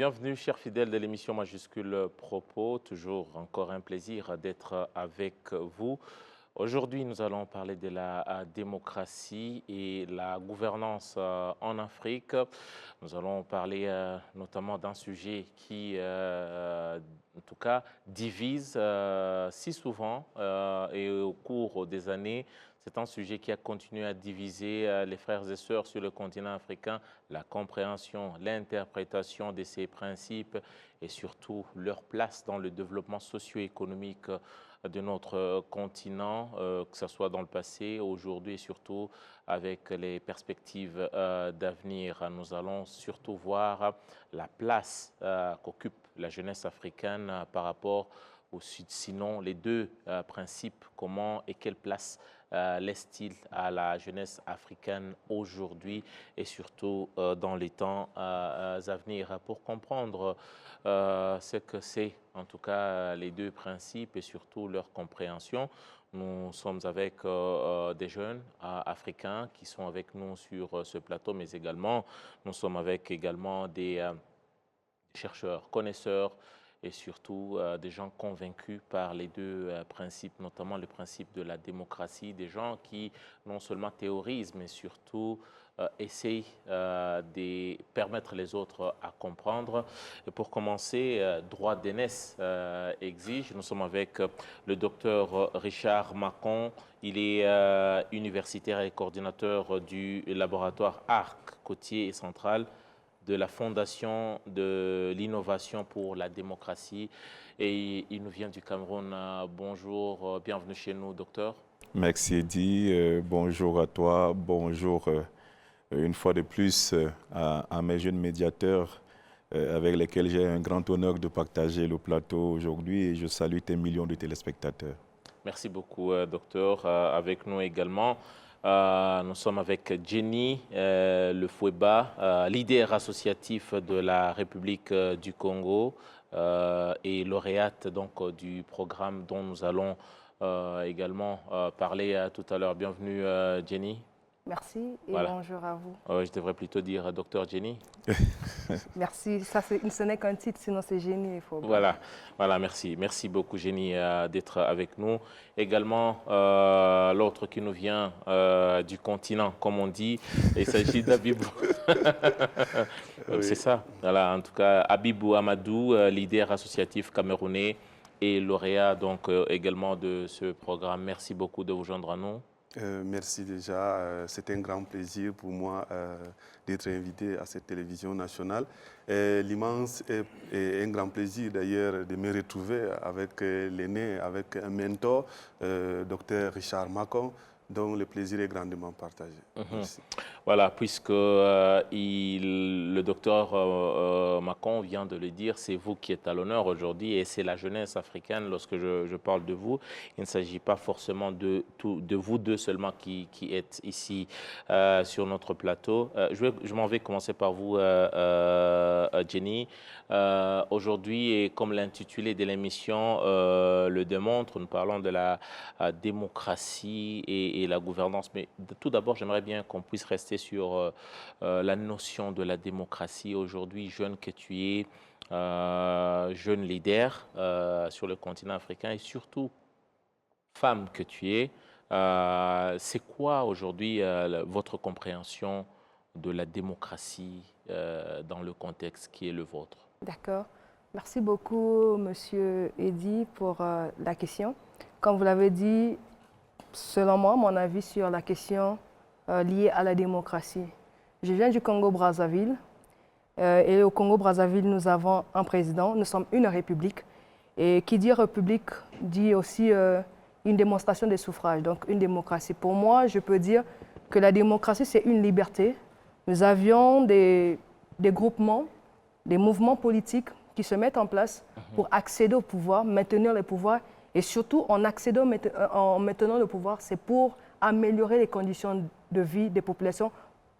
Bienvenue, chers fidèles de l'émission Majuscule Propos. Toujours encore un plaisir d'être avec vous. Aujourd'hui, nous allons parler de la démocratie et la gouvernance en Afrique. Nous allons parler notamment d'un sujet qui, en tout cas, divise si souvent et au cours des années. C'est un sujet qui a continué à diviser les frères et sœurs sur le continent africain, la compréhension, l'interprétation de ces principes et surtout leur place dans le développement socio-économique de notre continent, que ce soit dans le passé, aujourd'hui et surtout avec les perspectives d'avenir. Nous allons surtout voir la place qu'occupe la jeunesse africaine par rapport au Sud. Sinon, les deux principes, comment et quelle place laisse-t-il à la jeunesse africaine aujourd'hui et surtout dans les temps à venir. Pour comprendre ce que c'est, en tout cas, les deux principes et surtout leur compréhension, nous sommes avec des jeunes africains qui sont avec nous sur ce plateau, mais également, nous sommes avec également des chercheurs, connaisseurs, et surtout des gens convaincus par les deux principes, notamment le principe de la démocratie, des gens qui non seulement théorisent, mais surtout essayent de permettre les autres à comprendre. Et pour commencer, droit d'aînesse exige. Nous sommes avec le docteur Richard Macon. Il est universitaire et coordinateur du laboratoire ARC côtier et central de la Fondation de l'innovation pour la démocratie. Et il nous vient du Cameroun. Bonjour, bienvenue chez nous, docteur. Merci Eddy, bonjour à toi, bonjour une fois de plus à mes jeunes médiateurs avec lesquels j'ai un grand honneur de partager le plateau aujourd'hui et je salue tes millions de téléspectateurs. Merci beaucoup, docteur. Avec nous également, nous sommes avec Jenny Le Foueba, leader associatif de la République du Congo et lauréate donc, du programme dont nous allons également parler tout à l'heure. Bienvenue, Jenny. Merci et Voilà. bonjour à vous. Je devrais plutôt dire docteur Jenny. Merci. Ça, ce n'est qu'un titre, sinon c'est génie. Il faut voilà, merci. Merci beaucoup, Jenny, d'être avec nous. Également, l'autre qui nous vient du continent, comme on dit, il s'agit d'Abibou. Oui. C'est ça. Voilà, en tout cas, Abibou Amadou, leader associatif camerounais et lauréat donc, également de ce programme. Merci beaucoup de vous joindre à nous. Merci déjà, c'est un grand plaisir pour moi d'être invité à cette télévision nationale. L'immense et un grand plaisir d'ailleurs de me retrouver avec l'aîné, avec un mentor, Dr Richard Macon, dont le plaisir est grandement partagé. Merci. Voilà, puisque le docteur Macon vient de le dire, c'est vous qui êtes à l'honneur aujourd'hui et c'est la jeunesse africaine lorsque je parle de vous. Il ne s'agit pas forcément de vous deux seulement qui êtes ici sur notre plateau. Je m'en vais commencer par vous, Jenny. Aujourd'hui, et comme l'intitulé de l'émission le démontre, nous parlons de la démocratie et la gouvernance. Mais tout d'abord, j'aimerais bien qu'on puisse rester sur la notion de la démocratie. Aujourd'hui, jeune que tu es, jeune leader sur le continent africain et surtout femme que tu es, c'est quoi aujourd'hui votre compréhension de la démocratie dans le contexte qui est le vôtre? D'accord. Merci beaucoup, Monsieur Eddy, pour la question. Comme vous l'avez dit, selon moi, mon avis sur la question liée à la démocratie. Je viens du Congo-Brazzaville et au Congo-Brazzaville, nous avons un président, nous sommes une république. Et qui dit république dit aussi une démonstration des suffrages, donc une démocratie. Pour moi, je peux dire que la démocratie, c'est une liberté. Nous avions des groupements, des mouvements politiques qui se mettent en place pour accéder au pouvoir, maintenir le pouvoir. Et surtout, en maintenant le pouvoir, c'est pour améliorer les conditions de vie des populations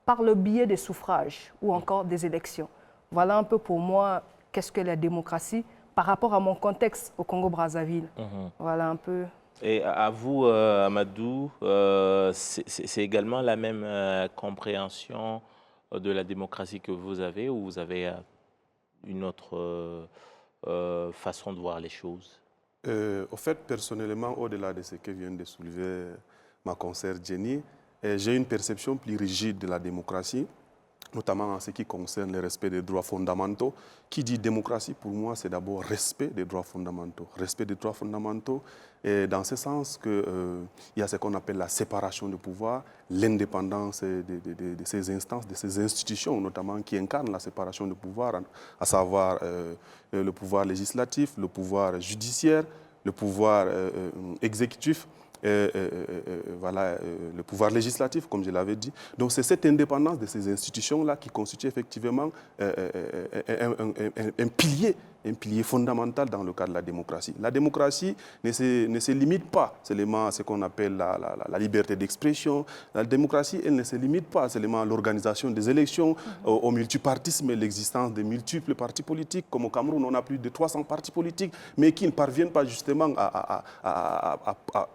par le biais des suffrages ou encore des élections. Voilà un peu pour moi qu'est-ce que la démocratie par rapport à mon contexte au Congo-Brazzaville. Voilà un peu. Et à vous, Amadou, c'est également la même compréhension de la démocratie que vous avez ou vous avez une autre façon de voir les choses? Au fait, personnellement, au-delà de ce que vient de soulever ma consoeur Jenny, j'ai une perception plus rigide de la démocratie, notamment en ce qui concerne le respect des droits fondamentaux. Qui dit démocratie, pour moi, c'est d'abord respect des droits fondamentaux. Respect des droits fondamentaux, et dans ce sens qu'il y a ce qu'on appelle la séparation de pouvoir, l'indépendance de ces instances, de ces institutions, notamment qui incarnent la séparation de pouvoir, à savoir le pouvoir législatif, le pouvoir judiciaire, le pouvoir exécutif. Voilà, le pouvoir législatif, comme je l'avais dit. Donc c'est cette indépendance de ces institutions-là qui constitue effectivement un pilier fondamental dans le cadre de la démocratie. La démocratie ne se limite pas seulement à ce qu'on appelle la liberté d'expression. La démocratie, elle ne se limite pas seulement à l'organisation des élections, au multipartisme et l'existence de multiples partis politiques. Comme au Cameroun, on a plus de 300 partis politiques, mais qui ne parviennent pas justement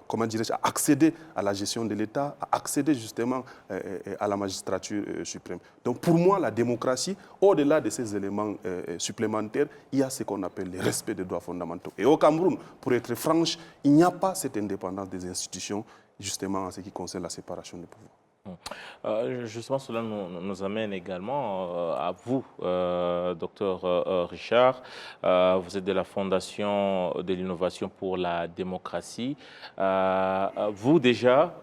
comment dirais-je, à accéder à la gestion de l'État, à accéder justement à la magistrature suprême. Donc pour moi, la démocratie, au-delà de ces éléments supplémentaires, il y a ce qu'on appelle le respect des droits fondamentaux. Et au Cameroun, pour être franche, il n'y a pas cette indépendance des institutions, justement en ce qui concerne la séparation des pouvoirs. Justement, cela nous amène également à vous, docteur Richard. Vous êtes de la Fondation de l'innovation pour la démocratie. Vous déjà,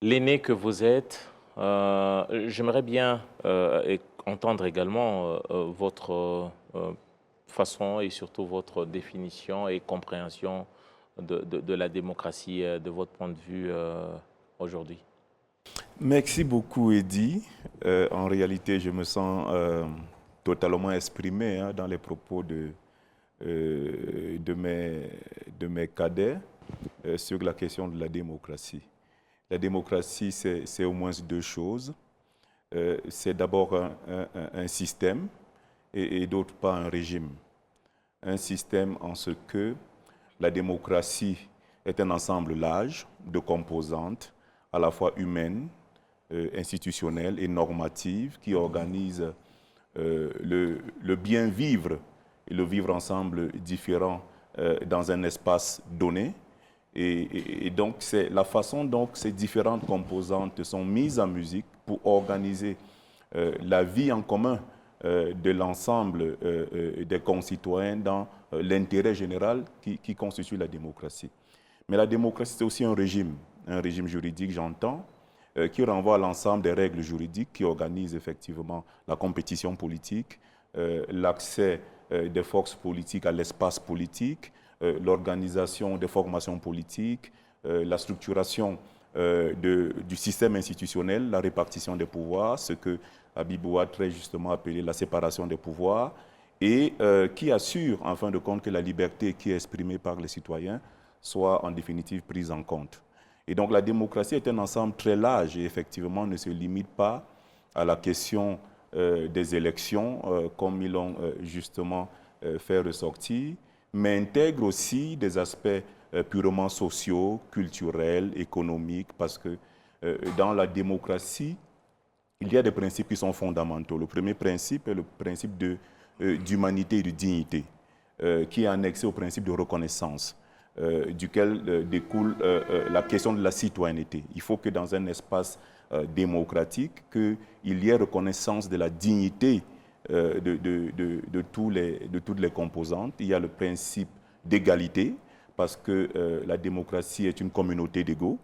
l'aîné que vous êtes, j'aimerais bien entendre également votre façon et surtout votre définition et compréhension de la démocratie, de votre point de vue aujourd'hui. Merci beaucoup, Eddy. En réalité, je me sens totalement exprimé dans les propos de mes cadets sur la question de la démocratie. La démocratie, c'est au moins deux choses. C'est d'abord un système et d'autre part un régime. Un système en ce que la démocratie est un ensemble large de composantes, à la fois humaines, institutionnelles et normatives, qui organisent le bien vivre et le vivre ensemble différent dans un espace donné. Et donc, c'est la façon dont ces différentes composantes sont mises en musique pour organiser la vie en commun de l'ensemble des concitoyens dans l'intérêt général qui constitue la démocratie. Mais la démocratie, c'est aussi un régime juridique, j'entends, qui renvoie à l'ensemble des règles juridiques qui organisent effectivement la compétition politique, l'accès des forces politiques à l'espace politique, l'organisation des formations politiques, la structuration du système institutionnel, la répartition des pouvoirs, ce que Habibou a très justement appelé la séparation des pouvoirs, et qui assure en fin de compte que la liberté qui est exprimée par les citoyens soit en définitive prise en compte. Et donc la démocratie est un ensemble très large et effectivement ne se limite pas à la question des élections, comme ils l'ont justement fait ressortir, mais intègre aussi des aspects purement sociaux, culturels, économiques, parce que dans la démocratie, il y a des principes qui sont fondamentaux. Le premier principe est le principe d'humanité et de dignité, qui est annexé au principe de reconnaissance, duquel découle la question de la citoyenneté. Il faut que dans un espace démocratique, qu'il y ait reconnaissance de la dignité de toutes les composantes. Il y a le principe d'égalité, parce que la démocratie est une communauté d'égaux.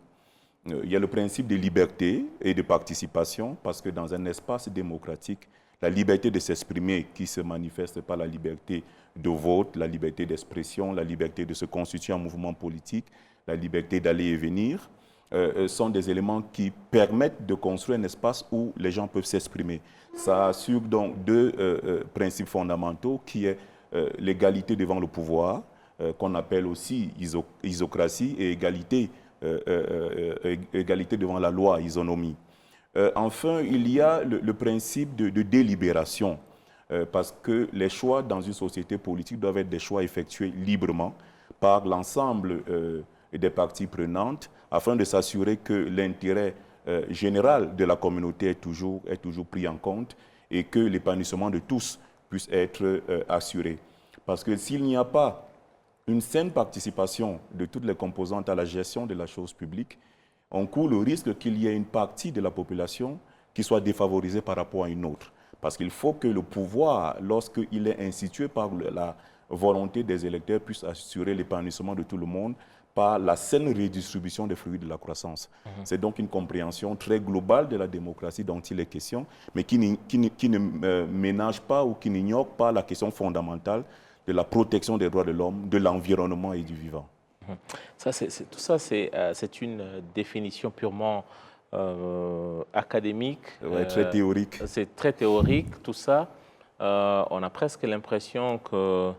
Il y a le principe de liberté et de participation, parce que dans un espace démocratique, la liberté de s'exprimer qui se manifeste par la liberté de vote, la liberté d'expression, la liberté de se constituer en mouvement politique, la liberté d'aller et venir, sont des éléments qui permettent de construire un espace où les gens peuvent s'exprimer. Ça assure donc deux principes fondamentaux, qui est l'égalité devant le pouvoir, qu'on appelle aussi isocratie, et égalité devant la loi, isonomie. Enfin, il y a le principe de délibération, parce que les choix dans une société politique doivent être des choix effectués librement par l'ensemble des parties prenantes, afin de s'assurer que l'intérêt général de la communauté est toujours pris en compte et que l'épanouissement de tous puisse être assuré. Parce que s'il n'y a pas une saine participation de toutes les composantes à la gestion de la chose publique, on court le risque qu'il y ait une partie de la population qui soit défavorisée par rapport à une autre. Parce qu'il faut que le pouvoir, lorsqu'il est institué par la volonté des électeurs, puisse assurer l'épanouissement de tout le monde par la saine redistribution des fruits de la croissance. C'est donc une compréhension très globale de la démocratie dont il est question, mais qui ne ménage pas ou qui n'ignore pas la question fondamentale de la protection des droits de l'homme, de l'environnement et du vivant. Tout ça, c'est une définition purement académique. Ouais, très théorique. C'est très théorique, tout ça. On a presque l'impression que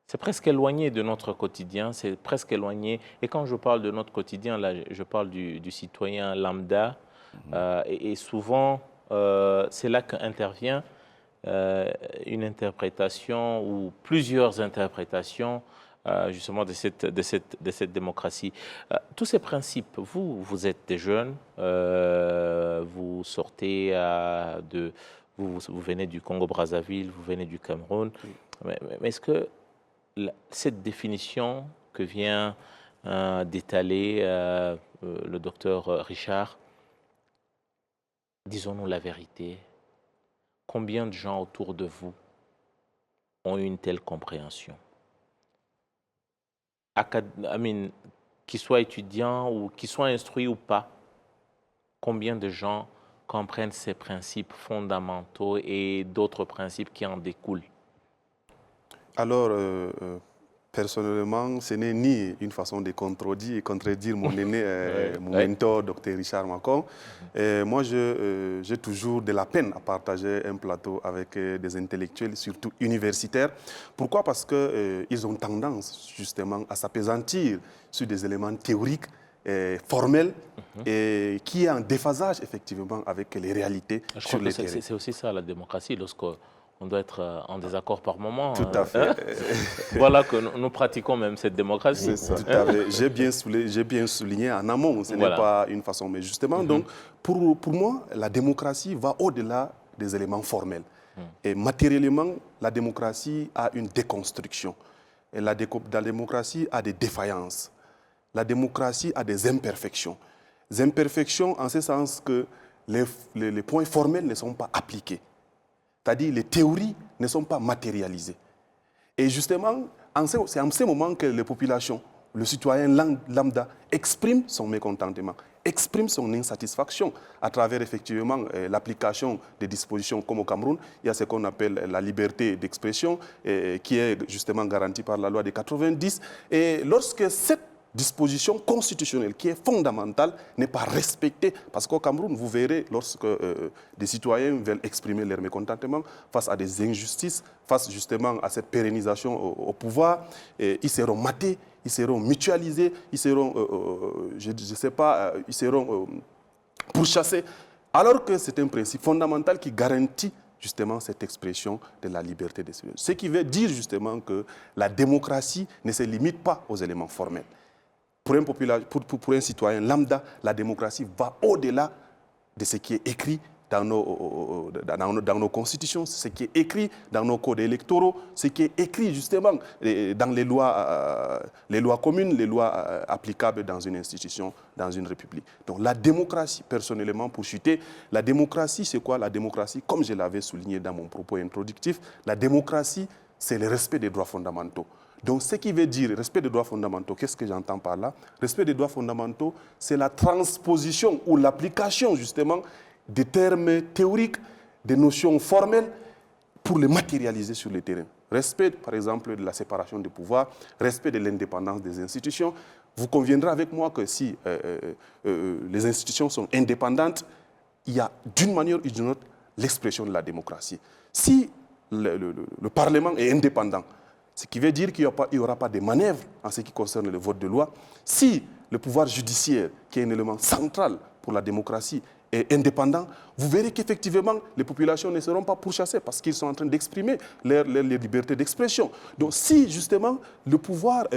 c'est presque éloigné de notre quotidien, c'est presque éloigné. Et quand je parle de notre quotidien, là, je parle du citoyen lambda. Et souvent, c'est là qu'intervient une interprétation ou plusieurs interprétations justement de cette démocratie. Tous ces principes, vous êtes des jeunes, vous sortez vous venez du Congo-Brazzaville, vous venez du Cameroun, mais est-ce que cette définition que vient d'étaler le docteur Richard, disons-nous la vérité, combien de gens autour de vous ont eu une telle compréhension? Qu'ils soient étudiants ou qu'ils soient instruits ou pas, combien de gens comprennent ces principes fondamentaux et d'autres principes qui en découlent? Alors, personnellement, ce n'est ni une façon de contredire mon aîné, mon mentor, Dr Richard Macon. Moi, j'ai toujours de la peine à partager un plateau avec des intellectuels, surtout universitaires. Pourquoi? Parce qu'ils ont tendance, justement, à s'appesantir sur des éléments théoriques, formels, et qui est en déphasage, effectivement, avec les réalités sur le terrain. C'est aussi ça, la démocratie, on doit être en désaccord par moment. Tout à fait. Voilà que nous pratiquons même cette démocratie. C'est ça. Tout à fait. J'ai bien souligné en amont, ce n'est pas une façon. Mais justement, donc, pour moi, la démocratie va au-delà des éléments formels. Et matériellement, la démocratie a une déconstruction. Et la démocratie a des défaillances. La démocratie a des imperfections. Des imperfections en ce sens que les points formels ne sont pas appliqués. C'est-à-dire les théories ne sont pas matérialisées. Et justement, c'est en ce moment que les populations, le citoyen lambda, exprime son mécontentement, exprime son insatisfaction à travers effectivement l'application des dispositions comme au Cameroun. Il y a ce qu'on appelle la liberté d'expression qui est justement garantie par la loi de 90. Et lorsque cette disposition constitutionnelle qui est fondamentale n'est pas respectée. Parce qu'au Cameroun, vous verrez, lorsque des citoyens veulent exprimer leur mécontentement face à des injustices, face justement à cette pérennisation au pouvoir, ils seront matés, ils seront mutualisés, ils seront, ils seront pourchassés. Alors que c'est un principe fondamental qui garantit justement cette expression de la liberté d'expression. Ce qui veut dire justement que la démocratie ne se limite pas aux éléments formels. Pour un citoyen lambda, la démocratie va au-delà de ce qui est écrit dans nos constitutions, ce qui est écrit dans nos codes électoraux, ce qui est écrit justement dans les lois communes, les lois applicables dans une institution, dans une république. Donc la démocratie, personnellement, pour chuter, la démocratie, c'est quoi? La démocratie, comme je l'avais souligné dans mon propos introductif, la démocratie, c'est le respect des droits fondamentaux. Donc, ce qui veut dire respect des droits fondamentaux, qu'est-ce que j'entends par là? Respect des droits fondamentaux, c'est la transposition ou l'application, justement, des termes théoriques, des notions formelles, pour les matérialiser sur le terrain. Respect, par exemple, de la séparation des pouvoirs, respect de l'indépendance des institutions. Vous conviendrez avec moi que si les institutions sont indépendantes, il y a d'une manière ou d'une autre l'expression de la démocratie. Si le Parlement est indépendant, ce qui veut dire qu'il n'y aura pas de manœuvre en ce qui concerne le vote de loi. Si le pouvoir judiciaire, qui est un élément central pour la démocratie, est indépendant, vous verrez qu'effectivement, les populations ne seront pas pourchassées parce qu'ils sont en train d'exprimer leur liberté d'expression. Donc si justement le pouvoir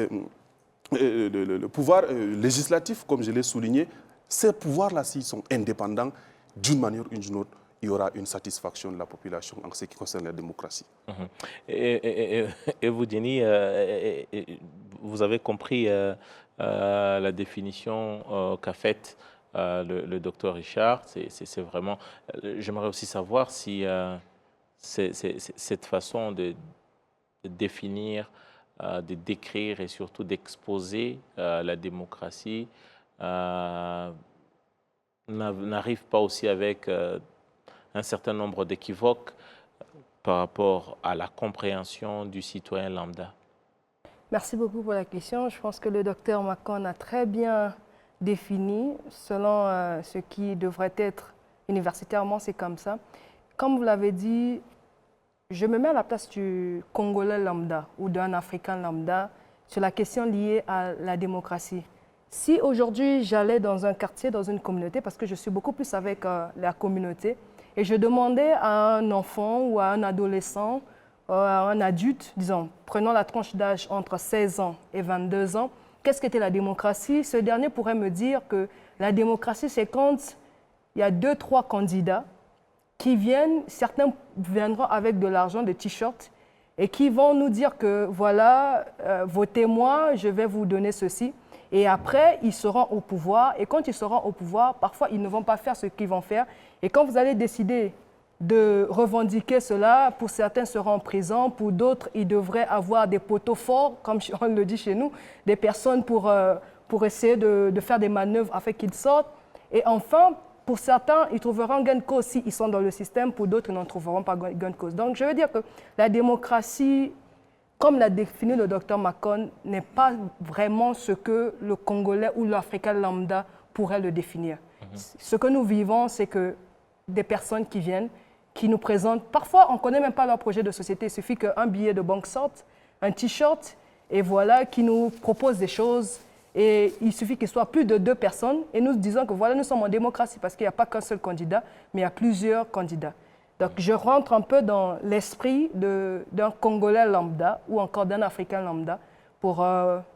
législatif, comme je l'ai souligné, ces pouvoirs-là, s'ils sont indépendants, d'une manière ou d'une autre, il y aura une satisfaction de la population en ce qui concerne la démocratie. Et vous, Denis, vous avez compris la définition qu'a faite le docteur Richard. C'est vraiment... J'aimerais aussi savoir si cette façon de définir, de décrire et surtout d'exposer la démocratie n'arrive pas aussi avec un certain nombre d'équivoques par rapport à la compréhension du citoyen lambda. Merci beaucoup pour la question. Je pense que le docteur Makon a très bien défini, selon ce qui devrait être universitairement, c'est comme ça. Comme vous l'avez dit, je me mets à la place du Congolais lambda ou d'un Africain lambda sur la question liée à la démocratie. Si aujourd'hui j'allais dans un quartier, dans une communauté, parce que je suis beaucoup plus avec la communauté, et je demandais à un enfant ou à un adolescent, à un adulte, disons, prenons la tranche d'âge entre 16 ans et 22 ans, qu'est-ce qu'était la démocratie? Ce dernier pourrait me dire que la démocratie, c'est quand il y a 2-3 candidats qui viennent, certains viendront avec de l'argent, des t-shirts, et qui vont nous dire que voilà, votez-moi, je vais vous donner ceci. Et après, ils seront au pouvoir. Et quand ils seront au pouvoir, parfois, ils ne vont pas faire ce qu'ils vont faire. Et quand vous allez décider de revendiquer cela, pour certains seront en prison, pour d'autres, ils devraient avoir des poteaux forts, comme on le dit chez nous, des personnes pour essayer de faire des manœuvres afin qu'ils sortent. Et enfin, pour certains, ils trouveront gain de cause s'ils sont dans le système, pour d'autres, ils n'en trouveront pas gain de cause. Donc, je veux dire que la démocratie, comme l'a défini le docteur Makon, n'est pas vraiment ce que le Congolais ou l'Africain lambda pourrait le définir. Ce que nous vivons, c'est que des personnes qui viennent, qui nous présentent, parfois on ne connaît même pas leur projet de société, il suffit qu'un billet de banque sorte, un t-shirt, et voilà, qui nous propose des choses. Et il suffit qu'il soit plus de 2 personnes, et nous disons que voilà, nous sommes en démocratie, parce qu'il n'y a pas qu'un seul candidat, mais il y a plusieurs candidats. Donc, je rentre un peu dans l'esprit d'un Congolais lambda ou encore d'un Africain lambda pour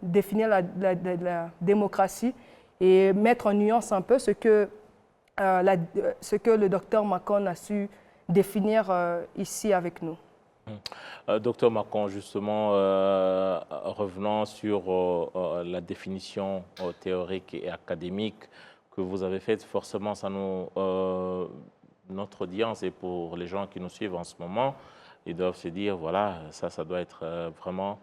définir la démocratie et mettre en nuance un peu ce que le docteur Makon a su définir ici avec nous. Docteur Makon, justement, revenant sur la définition théorique et académique que vous avez faite, forcément, ça nous... notre audience et pour les gens qui nous suivent en ce moment, ils doivent se dire, voilà, ça doit être vraiment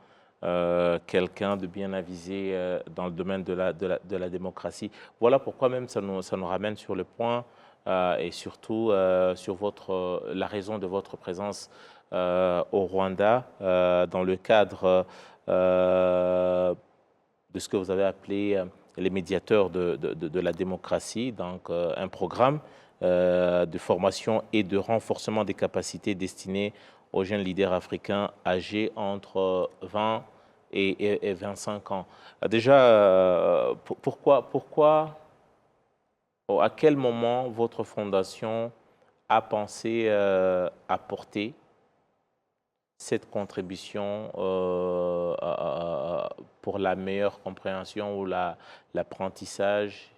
quelqu'un de bien avisé dans le domaine de la démocratie. Voilà pourquoi même ça nous ramène sur le point et surtout sur la raison de votre présence au Rwanda dans le cadre de ce que vous avez appelé les médiateurs de la démocratie, donc un programme de formation et de renforcement des capacités destinées aux jeunes leaders africains âgés entre 20 et 25 ans. Déjà, pourquoi, à quel moment votre fondation a pensé apporter cette contribution pour la meilleure compréhension ou l'apprentissage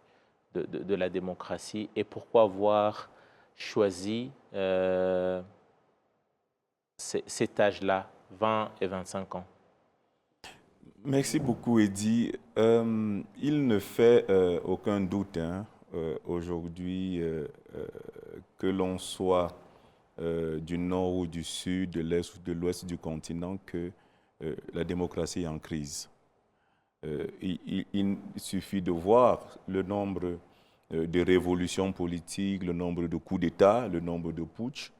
de la démocratie, et pourquoi avoir choisi cet âge-là, 20 et 25 ans? Merci beaucoup, Eddy. Il ne fait aucun doute aujourd'hui que l'on soit du nord ou du sud, de l'est ou de l'ouest du continent, que la démocratie est en crise. Il suffit de voir le nombre de révolutions politiques, le nombre de coups d'État, le nombre de putsch,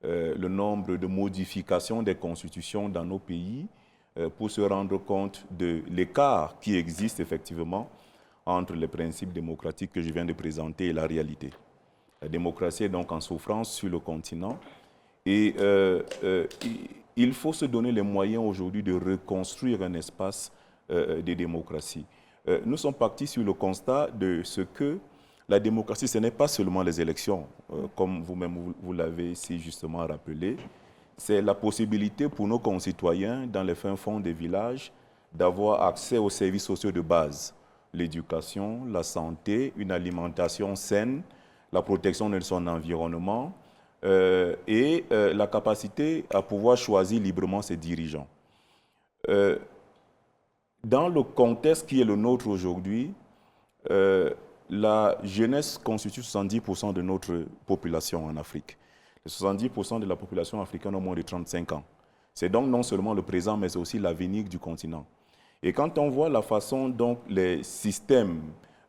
le nombre de modifications des constitutions dans nos pays pour se rendre compte de l'écart qui existe effectivement entre les principes démocratiques que je viens de présenter et la réalité. La démocratie est donc en souffrance sur le continent et il faut se donner les moyens aujourd'hui de reconstruire un espace de démocratie. Nous sommes partis sur le constat de ce que la démocratie, ce n'est pas seulement les élections, comme vous-même vous l'avez si justement rappelé. C'est la possibilité pour nos concitoyens dans les fins fonds des villages d'avoir accès aux services sociaux de base, l'éducation, la santé, une alimentation saine, la protection de son environnement, et la capacité à pouvoir choisir librement ses dirigeants. Dans le contexte qui est le nôtre aujourd'hui, la jeunesse constitue 70% de notre population en Afrique. Les 70% de la population africaine ont moins de 35 ans. C'est donc non seulement le présent, mais aussi l'avenir du continent. Et quand on voit la façon dont les systèmes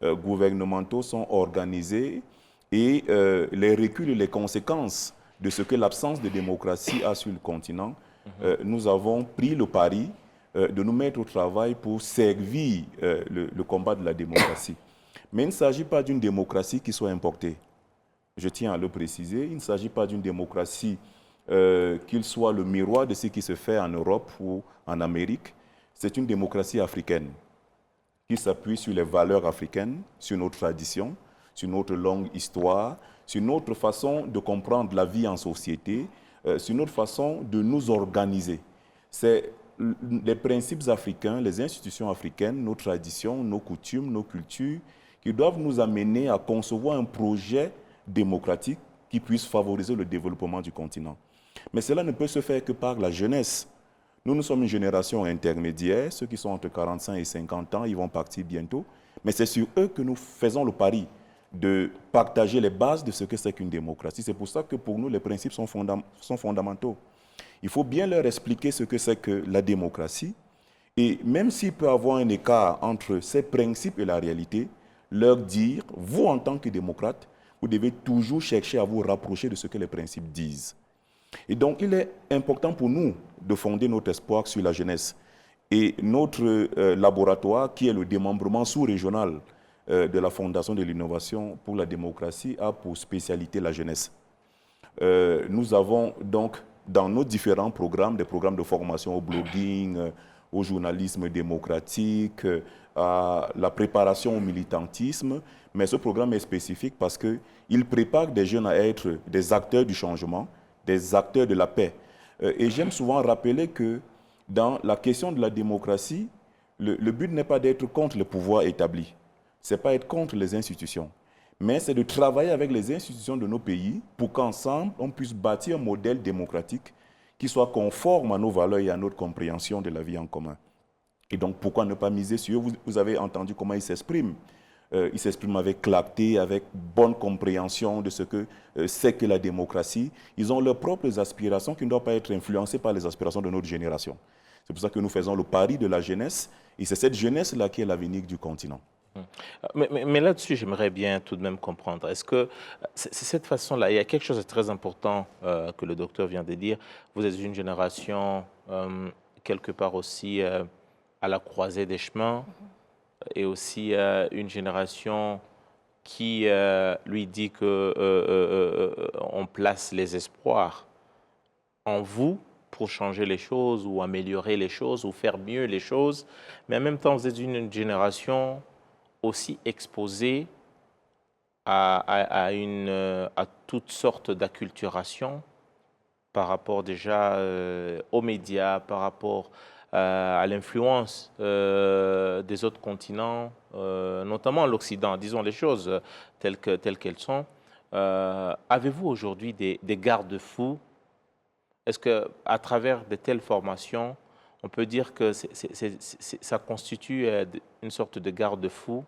gouvernementaux sont organisés et les reculs et les conséquences de ce que l'absence de démocratie a sur le continent, nous avons pris le pari de nous mettre au travail pour servir le combat de la démocratie. Mais il ne s'agit pas d'une démocratie qui soit importée. Je tiens à le préciser, il ne s'agit pas d'une démocratie qu'il soit le miroir de ce qui se fait en Europe ou en Amérique. C'est une démocratie africaine qui s'appuie sur les valeurs africaines, sur nos traditions, sur notre longue histoire, sur notre façon de comprendre la vie en société, sur notre façon de nous organiser. C'est les principes africains, les institutions africaines, nos traditions, nos coutumes, nos cultures, qui doivent nous amener à concevoir un projet démocratique qui puisse favoriser le développement du continent. Mais cela ne peut se faire que par la jeunesse. Nous sommes une génération intermédiaire, ceux qui sont entre 45 et 50 ans, ils vont partir bientôt, mais c'est sur eux que nous faisons le pari de partager les bases de ce que c'est qu'une démocratie. C'est pour ça que pour nous, les principes sont fondamentaux. Il faut bien leur expliquer ce que c'est que la démocratie, et même s'il peut y avoir un écart entre ces principes et la réalité, leur dire, vous en tant que démocrate, vous devez toujours chercher à vous rapprocher de ce que les principes disent. Et donc, il est important pour nous de fonder notre espoir sur la jeunesse. Et notre laboratoire, qui est le démembrement sous-régional de la Fondation de l'innovation pour la démocratie, a pour spécialité la jeunesse. Nous avons donc, dans nos différents programmes, des programmes de formation au blogging, au journalisme démocratique, à la préparation au militantisme, mais ce programme est spécifique parce qu'il prépare des jeunes à être des acteurs du changement, des acteurs de la paix. Et j'aime souvent rappeler que dans la question de la démocratie, le but n'est pas d'être contre le pouvoir établi, ce n'est pas être contre les institutions, mais c'est de travailler avec les institutions de nos pays pour qu'ensemble, on puisse bâtir un modèle démocratique qui soit conforme à nos valeurs et à notre compréhension de la vie en commun. Et donc, pourquoi ne pas miser sur eux? Vous avez entendu comment ils s'expriment. Ils s'expriment avec clarté, avec bonne compréhension de ce que c'est que la démocratie. Ils ont leurs propres aspirations qui ne doivent pas être influencées par les aspirations de notre génération. C'est pour ça que nous faisons le pari de la jeunesse, et c'est cette jeunesse-là qui est l'avenir du continent. Mais là-dessus, j'aimerais bien tout de même comprendre. Est-ce que c'est cette façon-là, il y a quelque chose de très important que le docteur vient de dire. Vous êtes une génération quelque part aussi à la croisée des chemins, et aussi une génération qui lui dit qu'on place les espoirs en vous pour changer les choses ou améliorer les choses ou faire mieux les choses. Mais en même temps, vous êtes une génération aussi exposée à toutes sortes d'acculturation par rapport déjà aux médias, par rapport à l'influence des autres continents, notamment l'Occident, disons les choses telles qu'elles sont. Avez-vous aujourd'hui des garde-fous? Est-ce qu'à travers de telles formations, on peut dire que ça constitue une sorte de garde-fou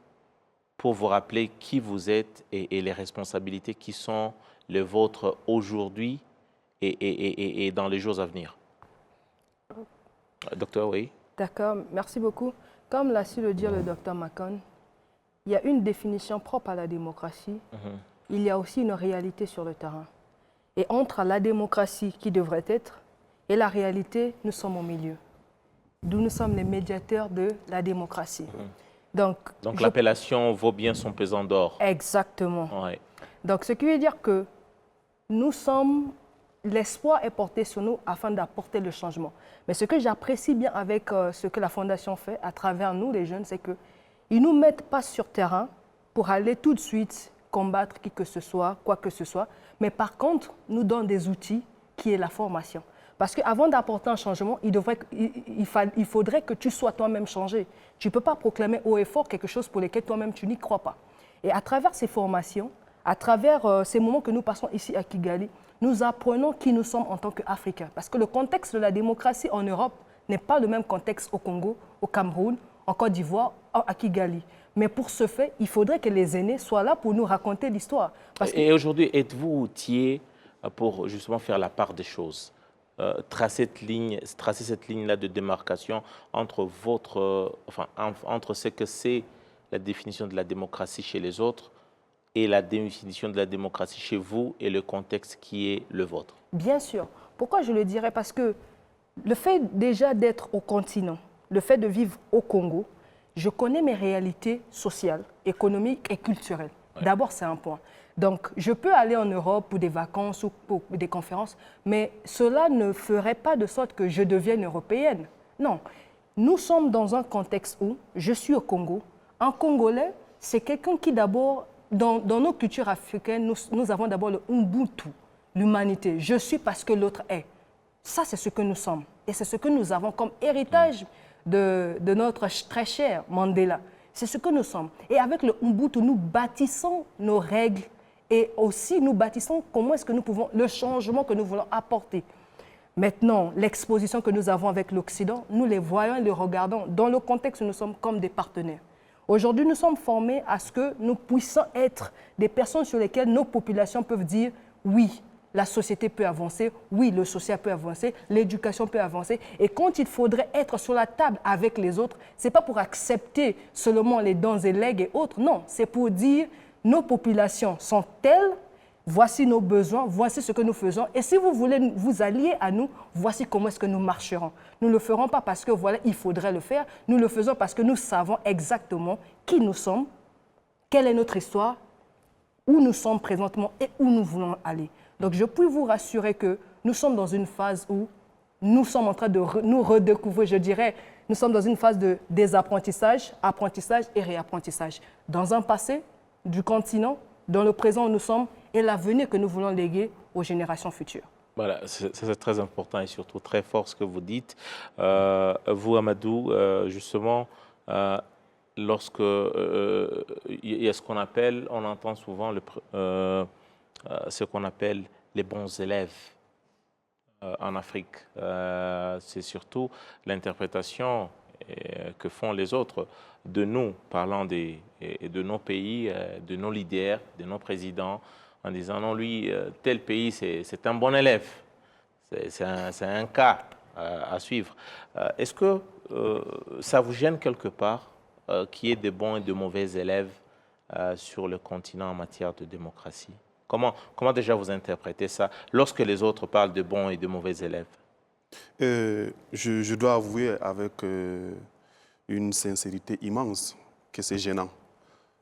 pour vous rappeler qui vous êtes et les responsabilités qui sont les vôtres aujourd'hui et dans les jours à venir? Docteur, oui. D'accord, merci beaucoup. Comme l'a su le dire le docteur Makon, il y a une définition propre à la démocratie. Il y a aussi une réalité sur le terrain. Et entre la démocratie qui devrait être et la réalité, nous sommes au milieu. D'où nous sommes les médiateurs de la démocratie. Donc l'appellation vaut bien son pesant d'or. Exactement. Ouais. Donc ce qui veut dire que nous sommes... L'espoir est porté sur nous afin d'apporter le changement. Mais ce que j'apprécie bien avec ce que la Fondation fait à travers nous, les jeunes, c'est qu'ils ne nous mettent pas sur terrain pour aller tout de suite combattre qui que ce soit, quoi que ce soit. Mais par contre, nous donnent des outils qui est la formation. Parce qu'avant d'apporter un changement, il faudrait que tu sois toi-même changé. Tu ne peux pas proclamer haut et fort quelque chose pour lequel toi-même tu n'y crois pas. Et à travers ces formations, À travers ces moments que nous passons ici à Kigali, nous apprenons qui nous sommes en tant qu'Africains. Parce que le contexte de la démocratie en Europe n'est pas le même contexte au Congo, au Cameroun, en Côte d'Ivoire, à Kigali. Mais pour ce fait, il faudrait que les aînés soient là pour nous raconter l'histoire. Et aujourd'hui, êtes-vous outillé pour justement faire la part des choses, tracer cette ligne-là de démarcation entre entre ce que c'est la définition de la démocratie chez les autres et la définition de la démocratie chez vous et le contexte qui est le vôtre? Bien sûr. Pourquoi je le dirais? Parce que le fait déjà d'être au continent, le fait de vivre au Congo, je connais mes réalités sociales, économiques et culturelles. Ouais. D'abord, c'est un point. Donc, je peux aller en Europe pour des vacances ou pour des conférences, mais cela ne ferait pas de sorte que je devienne européenne. Non. Nous sommes dans un contexte où je suis au Congo. Un Congolais, c'est quelqu'un qui d'abord, dans nos cultures africaines, nous avons d'abord le Ubuntu, l'humanité. Je suis parce que l'autre est. Ça, c'est ce que nous sommes. Et c'est ce que nous avons comme héritage de notre très cher Mandela. C'est ce que nous sommes. Et avec le Ubuntu, nous bâtissons nos règles et aussi nous bâtissons comment est-ce que nous pouvons, le changement que nous voulons apporter. Maintenant, l'exposition que nous avons avec l'Occident, nous les voyons et les regardons. Dans le contexte où nous sommes comme des partenaires. Aujourd'hui, nous sommes formés à ce que nous puissions être des personnes sur lesquelles nos populations peuvent dire oui. La société peut avancer, oui, le social peut avancer, l'éducation peut avancer. Et quand il faudrait être sur la table avec les autres, ce n'est pas pour accepter seulement les dons et legs et autres, non. C'est pour dire, nos populations sont telles, voici nos besoins, voici ce que nous faisons. Et si vous voulez vous allier à nous, voici comment est-ce que nous marcherons. Nous ne le ferons pas parce que, voilà, il faudrait le faire. Nous le faisons parce que nous savons exactement qui nous sommes, quelle est notre histoire, où nous sommes présentement et où nous voulons aller. Donc, je puis vous rassurer que nous sommes dans une phase où nous sommes en train de nous redécouvrir, je dirais, nous sommes dans une phase de désapprentissage, apprentissage et réapprentissage. Dans un passé du continent, dans le présent où nous sommes et l'avenir que nous voulons léguer aux générations futures. Voilà, c'est très important et surtout très fort ce que vous dites. Vous, Amadou, justement, lorsque il y a ce qu'on appelle, on entend souvent ce qu'on appelle les bons élèves en Afrique. C'est surtout l'interprétation que font les autres de nous, parlant de nos pays, de nos leaders, de nos présidents, en disant non, lui, tel pays, c'est un bon élève. C'est un cas à suivre. Est-ce que ça vous gêne quelque part qu'il y ait de bons et de mauvais élèves sur le continent en matière de démocratie? Comment déjà vous interprétez ça lorsque les autres parlent de bons et de mauvais élèves? Je dois avouer avec une sincérité immense que c'est gênant.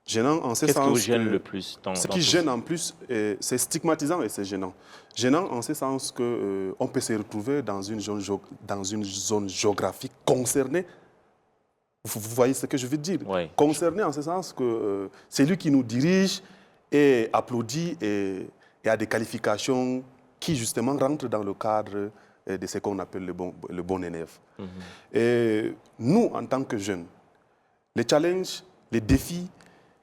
Gênant en ce sens. Qu'est-ce qui vous gêne le plus Ce qui gêne en plus, c'est stigmatisant et c'est gênant. Gênant en ce sens qu'on peut se retrouver dans une zone géographique concernée. Vous voyez ce que je veux dire? Oui. Concerné en ce sens que c'est lui qui nous dirige et applaudit et a des qualifications qui justement rentrent dans le cadre de ce qu'on appelle le bon élève. Et nous, en tant que jeunes, les challenges, les défis,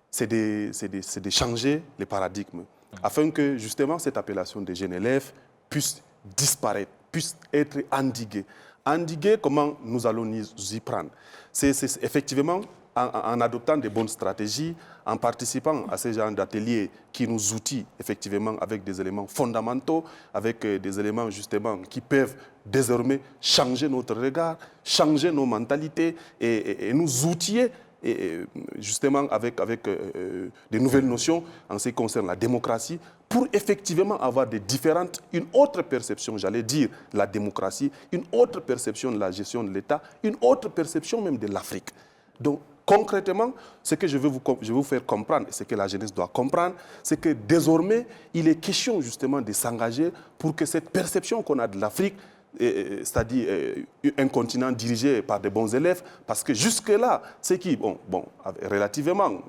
c'est de changer les paradigmes afin que justement cette appellation des jeunes élèves puisse disparaître, puisse être endiguée. Endiguer, comment nous allons nous y prendre? C'est effectivement en adoptant des bonnes stratégies, en participant à ces genres d'ateliers qui nous outillent effectivement avec des éléments fondamentaux, avec des éléments justement qui peuvent désormais changer notre regard, changer nos mentalités et nous outiller et justement avec des nouvelles notions en ce qui concerne la démocratie, pour effectivement avoir une autre perception, j'allais dire, de la démocratie, une autre perception de la gestion de l'État, une autre perception même de l'Afrique. Donc, concrètement, ce que je veux vous faire comprendre, et ce que la jeunesse doit comprendre, c'est que désormais, il est question justement de s'engager pour que cette perception qu'on a de l'Afrique, c'est-à-dire un continent dirigé par des bons élèves, parce que jusque-là, c'est qui, relativement,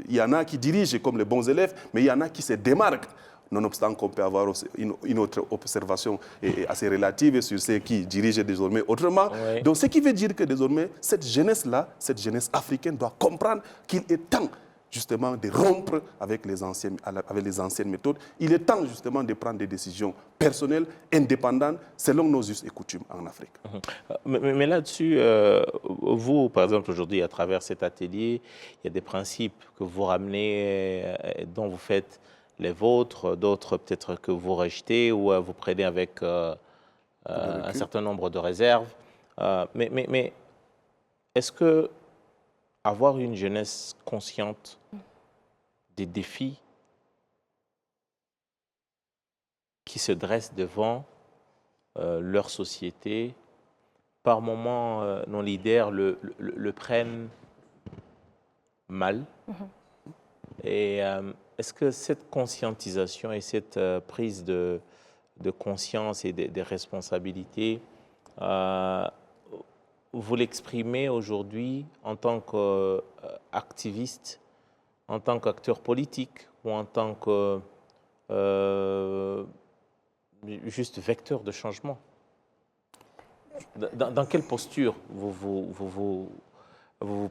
il y en a qui dirigent comme les bons élèves, mais il y en a qui se démarquent, nonobstant qu'on peut avoir une autre observation assez relative sur ceux qui dirigent désormais autrement. Oui. Donc, ce qui veut dire que désormais, cette jeunesse-là, cette jeunesse africaine doit comprendre qu'il est temps justement de rompre avec les anciennes méthodes. Il est temps justement de prendre des décisions personnelles, indépendantes, selon nos us et coutumes en Afrique. Mais là-dessus, vous, par exemple, aujourd'hui, à travers cet atelier, il y a des principes que vous ramenez, dont vous faites les vôtres, d'autres peut-être que vous rejetez ou vous prenez avec un certain nombre de réserves. Mais est-ce que avoir une jeunesse consciente des défis qui se dressent devant leur société, par moments, nos leaders le prennent mal. Et est-ce que cette conscientisation et cette prise de conscience et de responsabilité, vous l'exprimez aujourd'hui en tant qu'activiste, en tant qu'acteur politique ou en tant que juste vecteur de changement? Dans quelle posture vous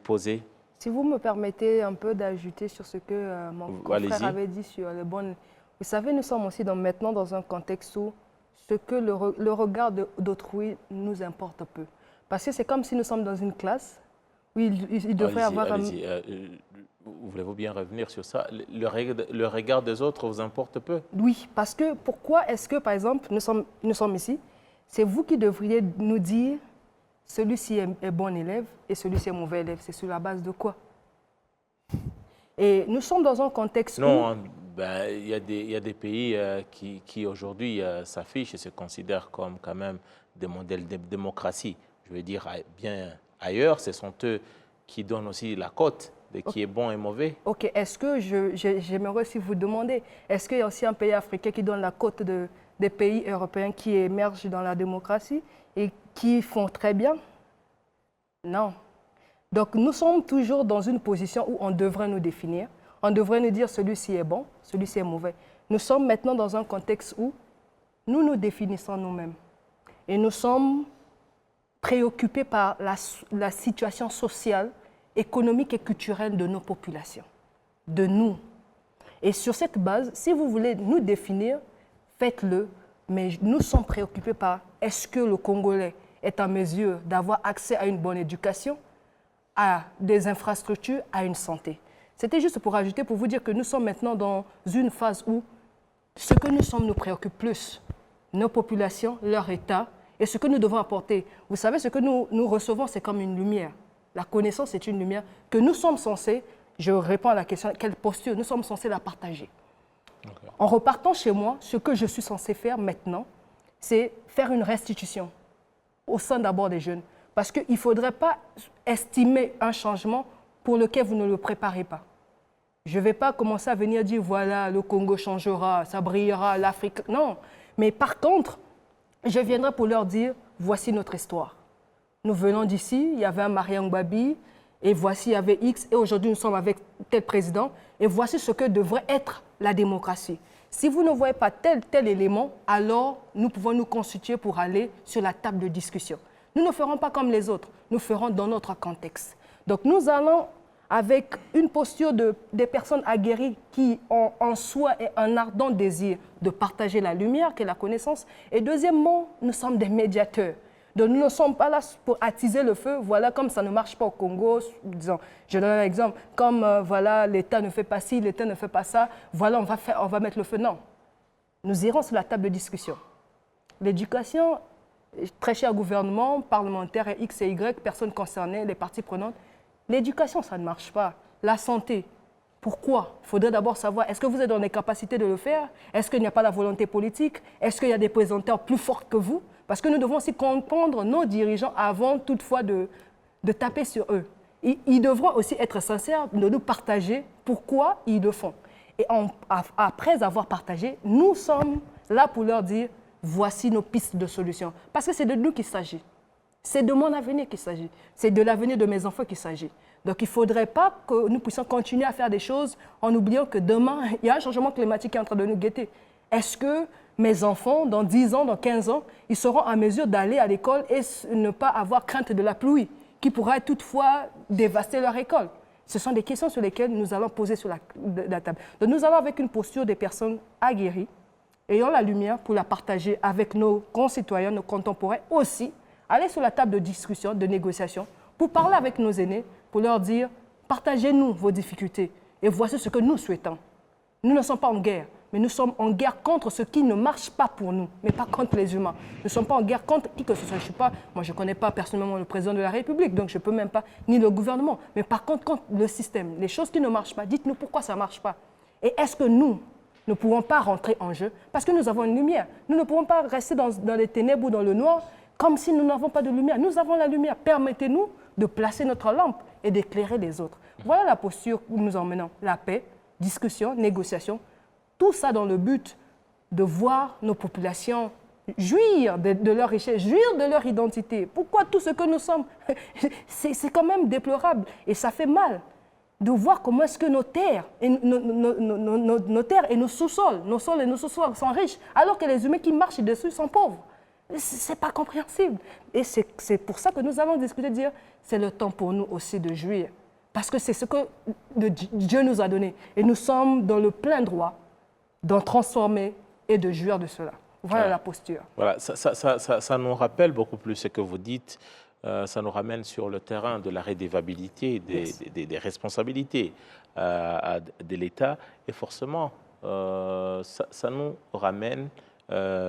posez? Si vous me permettez un peu d'ajouter sur ce que mon frère avait dit sur le bon... Vous savez, nous sommes aussi maintenant dans un contexte où ce que le regard d'autrui nous importe peu. Parce que c'est comme si nous sommes dans une classe où il devrait avoir... Voulez-vous bien revenir sur ça? Le regard des autres vous importe peu? Oui, parce que pourquoi est-ce que, par exemple, nous sommes ici, c'est vous qui devriez nous dire celui-ci est bon élève et celui-ci est mauvais élève. C'est sur la base de quoi? Et nous sommes dans un contexte où... Ben, il y a des pays qui aujourd'hui s'affichent et se considèrent comme quand même des modèles de démocratie. Je veux dire, bien ailleurs, ce sont eux qui donnent aussi la cote de qui est bon et mauvais. Ok, est-ce que j'aimerais aussi vous demander, est-ce qu'il y a aussi un pays africain qui donne la cote des pays européens qui émergent dans la démocratie et qui font très bien? Non. Donc nous sommes toujours dans une position où on devrait nous définir. On devrait nous dire celui-ci est bon, celui-ci est mauvais. Nous sommes maintenant dans un contexte où nous nous définissons nous-mêmes. Et nous sommes préoccupés par la situation sociale, économique et culturelle de nos populations, de nous. Et sur cette base, si vous voulez nous définir, faites-le. Mais nous sommes préoccupés par est-ce que le Congolais est en mesure d'avoir accès à une bonne éducation, à des infrastructures, à une santé. C'était juste pour ajouter, pour vous dire que nous sommes maintenant dans une phase où ce que nous sommes nous préoccupe plus. Nos populations, leur état et ce que nous devons apporter. Vous savez, ce que nous recevons, c'est comme une lumière. La connaissance est une lumière que nous sommes censés, je réponds à la question, quelle posture, nous sommes censés la partager. Okay. En repartant chez moi, ce que je suis censé faire maintenant, c'est faire une restitution au sein d'abord des jeunes. Parce qu'il ne faudrait pas estimer un changement pour lequel vous ne le préparez pas. Je ne vais pas commencer à venir dire, voilà, le Congo changera, ça brillera, l'Afrique... Non, mais par contre, je viendrai pour leur dire, voici notre histoire. Nous venons d'ici, il y avait un Mariam Babi, et voici, il y avait X, et aujourd'hui nous sommes avec tel président, et voici ce que devrait être la démocratie. Si vous ne voyez pas tel élément, alors nous pouvons nous constituer pour aller sur la table de discussion. Nous ne ferons pas comme les autres, nous ferons dans notre contexte. Donc nous allons avec une posture des personnes aguerries qui ont en soi un ardent désir de partager la lumière, qui est la connaissance. Et deuxièmement, nous sommes des médiateurs. Donc nous ne sommes pas là pour attiser le feu. Voilà, comme ça ne marche pas au Congo, disons, je donne un exemple, comme voilà, l'État ne fait pas ci, l'État ne fait pas ça, voilà, on va mettre le feu. Non. Nous irons sur la table de discussion. L'éducation, très cher gouvernement, parlementaire et X et Y, personnes concernées, les parties prenantes, l'éducation, ça ne marche pas. La santé, pourquoi? Il faudrait d'abord savoir, est-ce que vous êtes dans les capacités de le faire? Est-ce qu'il n'y a pas la volonté politique? Est-ce qu'il y a des présenteurs plus forts que vous? Parce que nous devons aussi comprendre nos dirigeants avant toutefois de taper sur eux. Ils devront aussi être sincères de nous partager pourquoi ils le font. Et après avoir partagé, nous sommes là pour leur dire, voici nos pistes de solutions. Parce que c'est de nous qu'il s'agit. C'est de mon avenir qu'il s'agit. C'est de l'avenir de mes enfants qu'il s'agit. Donc il ne faudrait pas que nous puissions continuer à faire des choses en oubliant que demain, il y a un changement climatique qui est en train de nous guetter. Est-ce que mes enfants, dans 10 ans, dans 15 ans, ils seront en mesure d'aller à l'école et ne pas avoir crainte de la pluie, qui pourrait toutefois dévaster leur école? Ce sont des questions sur lesquelles nous allons poser sur la table. Donc nous allons avec une posture des personnes aguerries, ayant la lumière pour la partager avec nos concitoyens, nos contemporains aussi, aller sur la table de discussion, de négociation, pour parler avec nos aînés, pour leur dire « partagez-nous vos difficultés et voici ce que nous souhaitons ». Nous ne sommes pas en guerre, mais nous sommes en guerre contre ce qui ne marche pas pour nous, mais pas contre les humains. Nous ne sommes pas en guerre contre qui que ce soit. Moi, je ne connais pas personnellement le président de la République, donc je ne peux même pas, ni le gouvernement. Mais par contre, contre le système, les choses qui ne marchent pas, dites-nous pourquoi ça ne marche pas. Et est-ce que nous ne pouvons pas rentrer en jeu parce que nous avons une lumière. Nous ne pouvons pas rester dans les ténèbres ou dans le noir comme si nous n'avons pas de lumière. Nous avons la lumière. Permettez-nous de placer notre lampe et d'éclairer les autres. Voilà la posture où nous emmenons. La paix, discussion, négociation, tout ça dans le but de voir nos populations jouir de leur richesse, jouir de leur identité. Pourquoi tout ce que nous sommes? C'est quand même déplorable et ça fait mal de voir comment est-ce que nos terres et nos terres et nos sous-sols, nos sols et nos sous-sols sont riches, alors que les humains qui marchent dessus sont pauvres. Ce n'est pas compréhensible. Et c'est pour ça que nous allons discuter, dire c'est le temps pour nous aussi de jouir. Parce que c'est ce que Dieu nous a donné. Et nous sommes dans le plein droit d'en transformer et de jouir de cela. Voilà la posture. Voilà, ça nous rappelle beaucoup plus ce que vous dites. Ça nous ramène sur le terrain de la redevabilité des responsabilités de l'État. Et forcément, ça nous ramène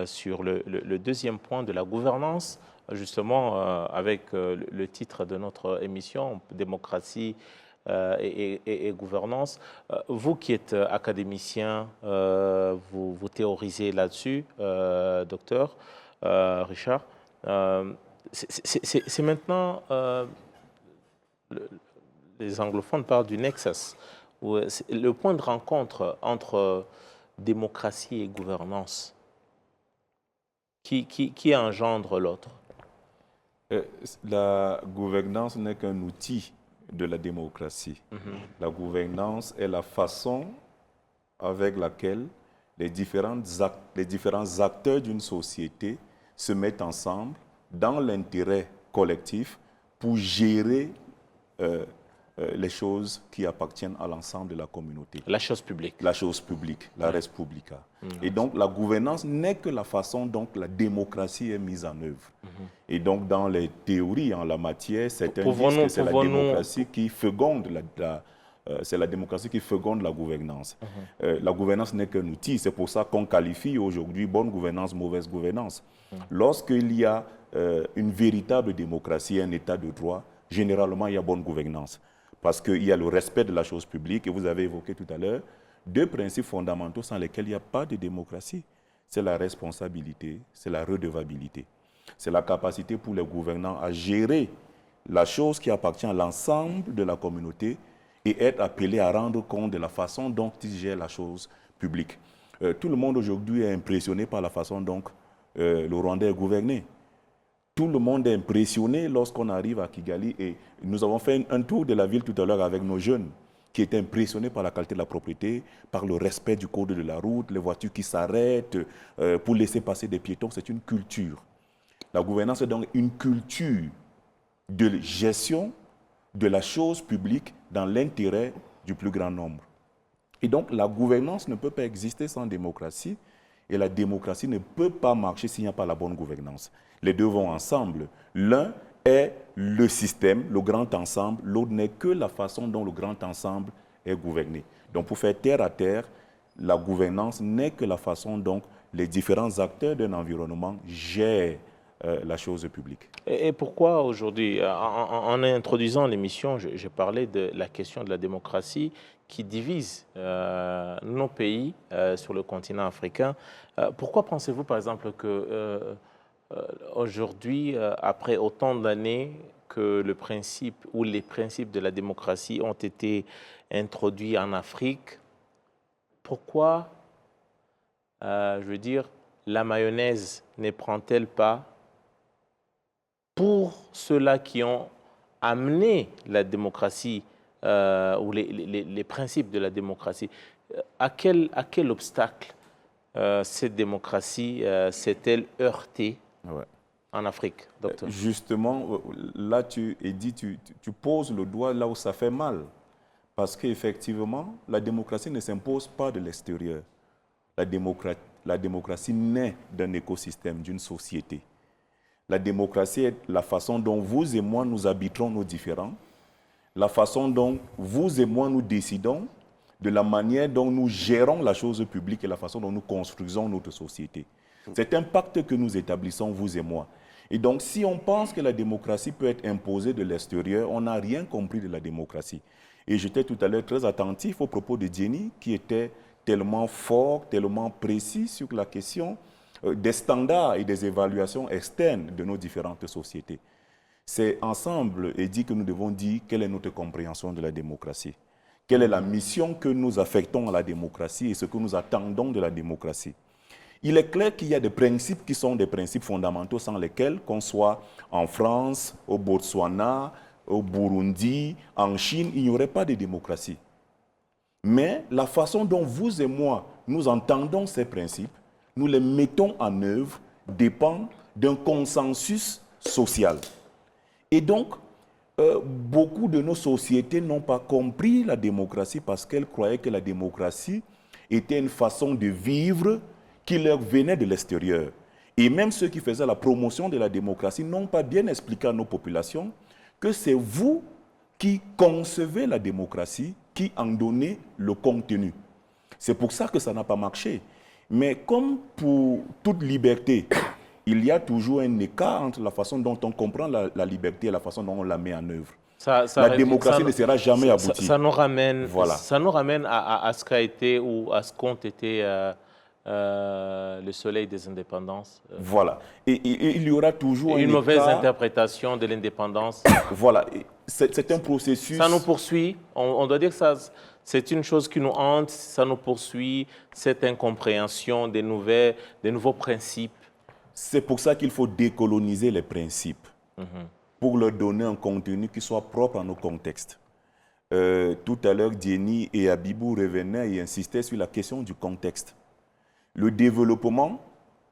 sur le deuxième point de la gouvernance, justement avec le titre de notre émission, démocratie et gouvernance. Vous qui êtes académicien, vous théorisez là-dessus, docteur Richard. C'est maintenant, les anglophones parlent du nexus, le point de rencontre entre démocratie et gouvernance. Qui engendre l'autre? La gouvernance n'est qu'un outil de la démocratie. La gouvernance est la façon avec laquelle les différents acteurs d'une société se mettent ensemble dans l'intérêt collectif pour gérer les choses qui appartiennent à l'ensemble de la communauté. La chose publique. La chose publique, la res publica. Et donc la gouvernance n'est que la façon dont la démocratie est mise en œuvre. Et donc dans les théories en la matière, certains disent que c'est la démocratie qui féconde c'est la démocratie qui féconde la gouvernance. La gouvernance n'est qu'un outil, c'est pour ça qu'on qualifie aujourd'hui bonne gouvernance, mauvaise gouvernance. Lorsqu'il y a une véritable démocratie, un état de droit, généralement il y a bonne gouvernance. Parce qu'il y a le respect de la chose publique, et vous avez évoqué tout à l'heure, deux principes fondamentaux sans lesquels il n'y a pas de démocratie. C'est la responsabilité, c'est la redevabilité. C'est la capacité pour les gouvernants à gérer la chose qui appartient à l'ensemble de la communauté et être appelés à rendre compte de la façon dont ils gèrent la chose publique. Tout le monde aujourd'hui est impressionné par la façon dont le Rwanda est gouverné. Tout le monde est impressionné lorsqu'on arrive à Kigali et nous avons fait un tour de la ville tout à l'heure avec nos jeunes qui étaient impressionnés par la qualité de la propriété, par le respect du code de la route, les voitures qui s'arrêtent pour laisser passer des piétons. C'est une culture. La gouvernance est donc une culture de gestion de la chose publique dans l'intérêt du plus grand nombre. Et donc la gouvernance ne peut pas exister sans démocratie et la démocratie ne peut pas marcher s'il n'y a pas la bonne gouvernance. Les deux vont ensemble. L'un est le système, le grand ensemble, l'autre n'est que la façon dont le grand ensemble est gouverné. Donc pour faire terre à terre, la gouvernance n'est que la façon dont les différents acteurs d'un environnement gèrent la chose publique. Et pourquoi aujourd'hui, en introduisant l'émission, j'ai parlé de la question de la démocratie qui divise nos pays sur le continent africain. Pourquoi pensez-vous, par exemple, que aujourd'hui, après autant d'années que le principe ou les principes de la démocratie ont été introduits en Afrique, pourquoi, je veux dire, la mayonnaise ne prend-elle pas pour ceux-là qui ont amené la démocratie ou les principes de la démocratie? À quel obstacle cette démocratie s'est-elle heurtée en Afrique, docteur? Justement, là, tu poses le doigt là où ça fait mal. Parce qu'effectivement, la démocratie ne s'impose pas de l'extérieur. La démocratie naît d'un écosystème, d'une société. La démocratie est la façon dont vous et moi nous arbitrons nos différends, la façon dont vous et moi nous décidons de la manière dont nous gérons la chose publique et la façon dont nous construisons notre société. C'est un pacte que nous établissons, vous et moi. Et donc, si on pense que la démocratie peut être imposée de l'extérieur, on n'a rien compris de la démocratie. Et j'étais tout à l'heure très attentif au propos de Jenny, qui était tellement fort, tellement précis sur la question des standards et des évaluations externes de nos différentes sociétés. C'est ensemble, et dit que nous devons dire quelle est notre compréhension de la démocratie. Quelle est la mission que nous affectons à la démocratie et ce que nous attendons de la démocratie. Il est clair qu'il y a des principes qui sont des principes fondamentaux sans lesquels, qu'on soit en France, au Botswana, au Burundi, en Chine, il n'y aurait pas de démocratie. Mais la façon dont vous et moi, nous entendons ces principes, nous les mettons en œuvre, dépend d'un consensus social. Et donc, beaucoup de nos sociétés n'ont pas compris la démocratie parce qu'elles croyaient que la démocratie était une façon de vivre qui leur venait de l'extérieur. Et même ceux qui faisaient la promotion de la démocratie n'ont pas bien expliqué à nos populations que c'est vous qui concevez la démocratie, qui en donnez le contenu. C'est pour ça que ça n'a pas marché. Mais comme pour toute liberté, il y a toujours un écart entre la façon dont on comprend la liberté et la façon dont on la met en œuvre. La démocratie ne sera jamais aboutie. Ça nous ramène, ça nous ramène à ce qu'a été ou à ce qu'ont été le soleil des indépendances. Voilà. Et il y aura toujours une mauvaise interprétation de l'indépendance. Voilà. C'est un processus. Ça nous poursuit. On doit dire que c'est une chose qui nous hante. Ça nous poursuit, cette incompréhension des nouveaux principes. C'est pour ça qu'il faut décoloniser les principes pour leur donner un contenu qui soit propre à nos contextes. Tout à l'heure, Jenny et Abibou revenaient et insistaient sur la question du contexte. Le développement,